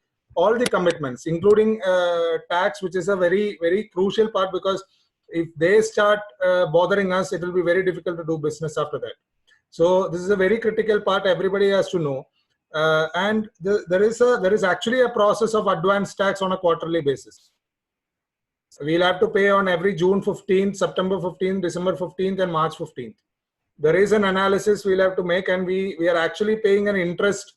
E: commitments, including tax, which is a very, very crucial part, because if they start bothering us, it will be very difficult to do business after that. So this is a very critical part everybody has to know. And there is actually a process of advance tax on a quarterly basis. We'll have to pay on every June 15th, September 15th, December 15th, and March 15th. There is an analysis we'll have to make, and we are actually paying an interest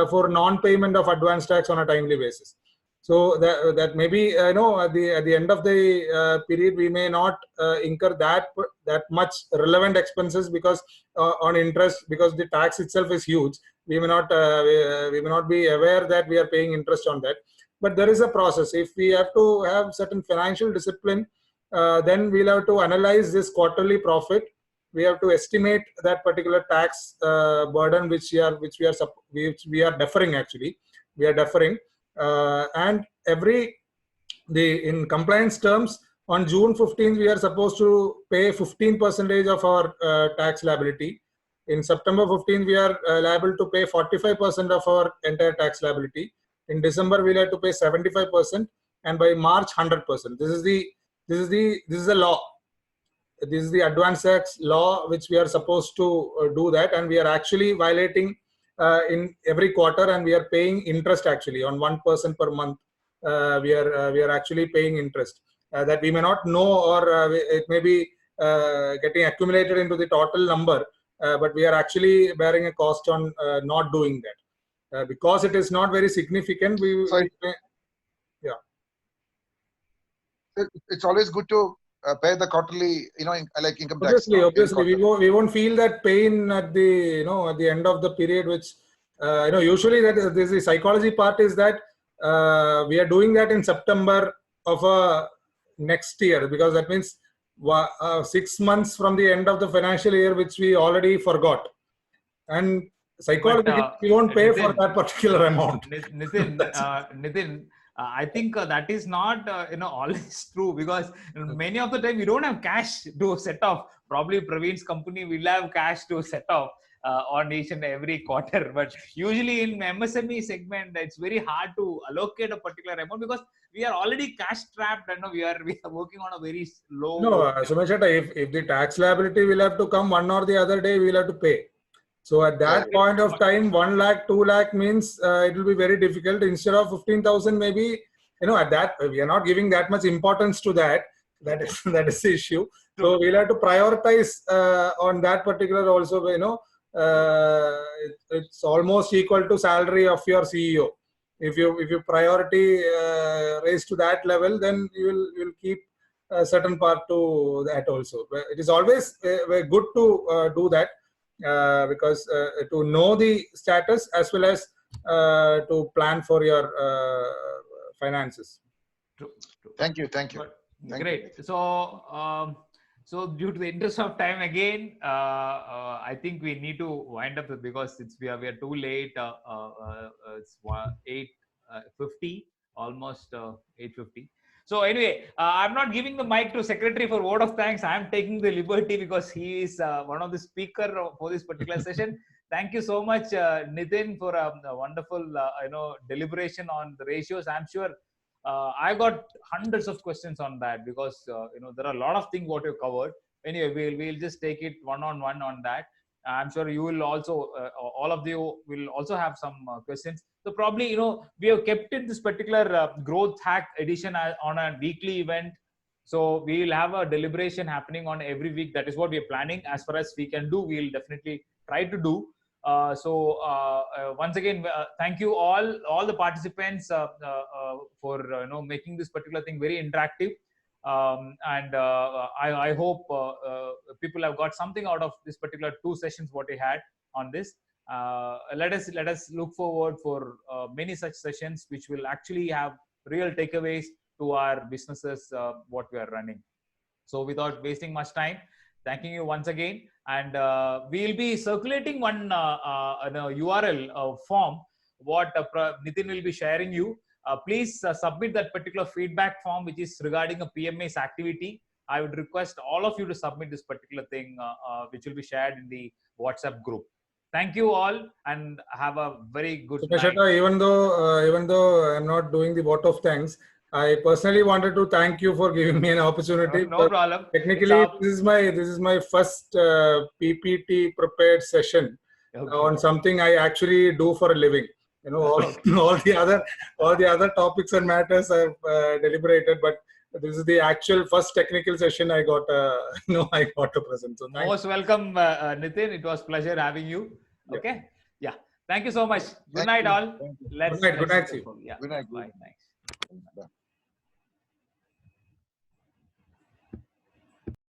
E: for non-payment of advance tax on a timely basis. So that maybe at the end of the period we may not incur that much relevant expenses, because on interest, because the tax itself is huge, we may not be aware that we are paying interest on that. But there is a process. If we have to have certain financial discipline, then we'll have to analyze this quarterly profit. We have to estimate that particular tax burden which we are deferring. Actually, we are deferring, and in compliance terms, on June 15th we are supposed to pay 15% of our tax liability. In September 15th we are liable to pay 45% of our entire tax liability. In December we'll have to pay 75%, and by March 100%. This is the law. This is the advance tax law which we are supposed to do that, and we are actually violating in every quarter, and we are paying interest actually on 1% per month. We are actually paying interest that we may not know, or it may be getting accumulated into the total number, but we are actually bearing a cost on not doing that because it is not very significant.
B: It's always good to pay the quarterly, like income tax.
E: Obviously, we won't feel that pain at the end of the period, which usually that this the psychology part is that we are doing that in September of next year, because that means 6 months from the end of the financial year, which we already forgot, and psychologically we won't pay for that particular amount.
A: Nithin, I think that is not always true, because many of the time we don't have cash to set off. Probably Praveen's company will have cash to set off on each and every quarter, but usually in MSME segment it's very hard to allocate a particular amount, because we are already cash trapped and we are working on a very low.
E: No, Sumesh, if the tax liability will have to come one or the other day, we'll have to pay. So at that point of time, 1 lakh, 2 lakh means it will be very difficult. Instead of 15,000, maybe, at that, we are not giving that much importance to that. That is the issue. So we'll have to prioritize on that particular also, it's almost equal to salary of your CEO. If you priority raise to that level, then you will keep a certain part to that also. It is always good to do that. Because to know the status as well as to plan for your finances.
A: True.
B: Thank you.
A: Great. So due to the interest of time again, I think we need to wind up because we are too late. It's 8:50, almost 8:50. So anyway, I'm not giving the mic to Secretary for word of thanks. I'm taking the liberty because he is one of the speaker for this particular session. Thank you so much, Nithin, for a wonderful deliberation on the ratios. I'm sure I got hundreds of questions on that, because there are a lot of things what you covered. Anyway, we'll just take it one-on-one on that. I'm sure you will also, all of you will also have some questions. So probably, we have kept it this particular growth hack edition on a weekly event. So we will have a deliberation happening on every week. That is what we are planning. As far as we can do, we'll definitely try to do. Once again, thank you all the participants for making this particular thing very interactive. I hope people have got something out of this particular 2 sessions what we had on this. Let us look forward for many such sessions which will actually have real takeaways to our businesses what we are running. So without wasting much time, thanking you once again, and we'll be circulating one URL form what Nithin will be sharing you. Please submit that particular feedback form which is regarding a PMA's activity. I would request all of you to submit this particular thing which will be shared in the WhatsApp group. Thank you all and have a very good night.
E: Even though I'm not doing the vote of thanks, I personally wanted to thank you for giving me an opportunity.
A: No problem.
E: Technically, this is my first PPT prepared session on something I actually do for a living. All the other topics and matters I've deliberated, but this is the actual first technical session I got. I got to present. So
A: most welcome, Nithin. It was pleasure having you. Okay. Yeah. Thank you so much. Good night, all.
E: Good night.
A: Yeah.
B: Good night.
A: Bye. Thanks.
B: Bye.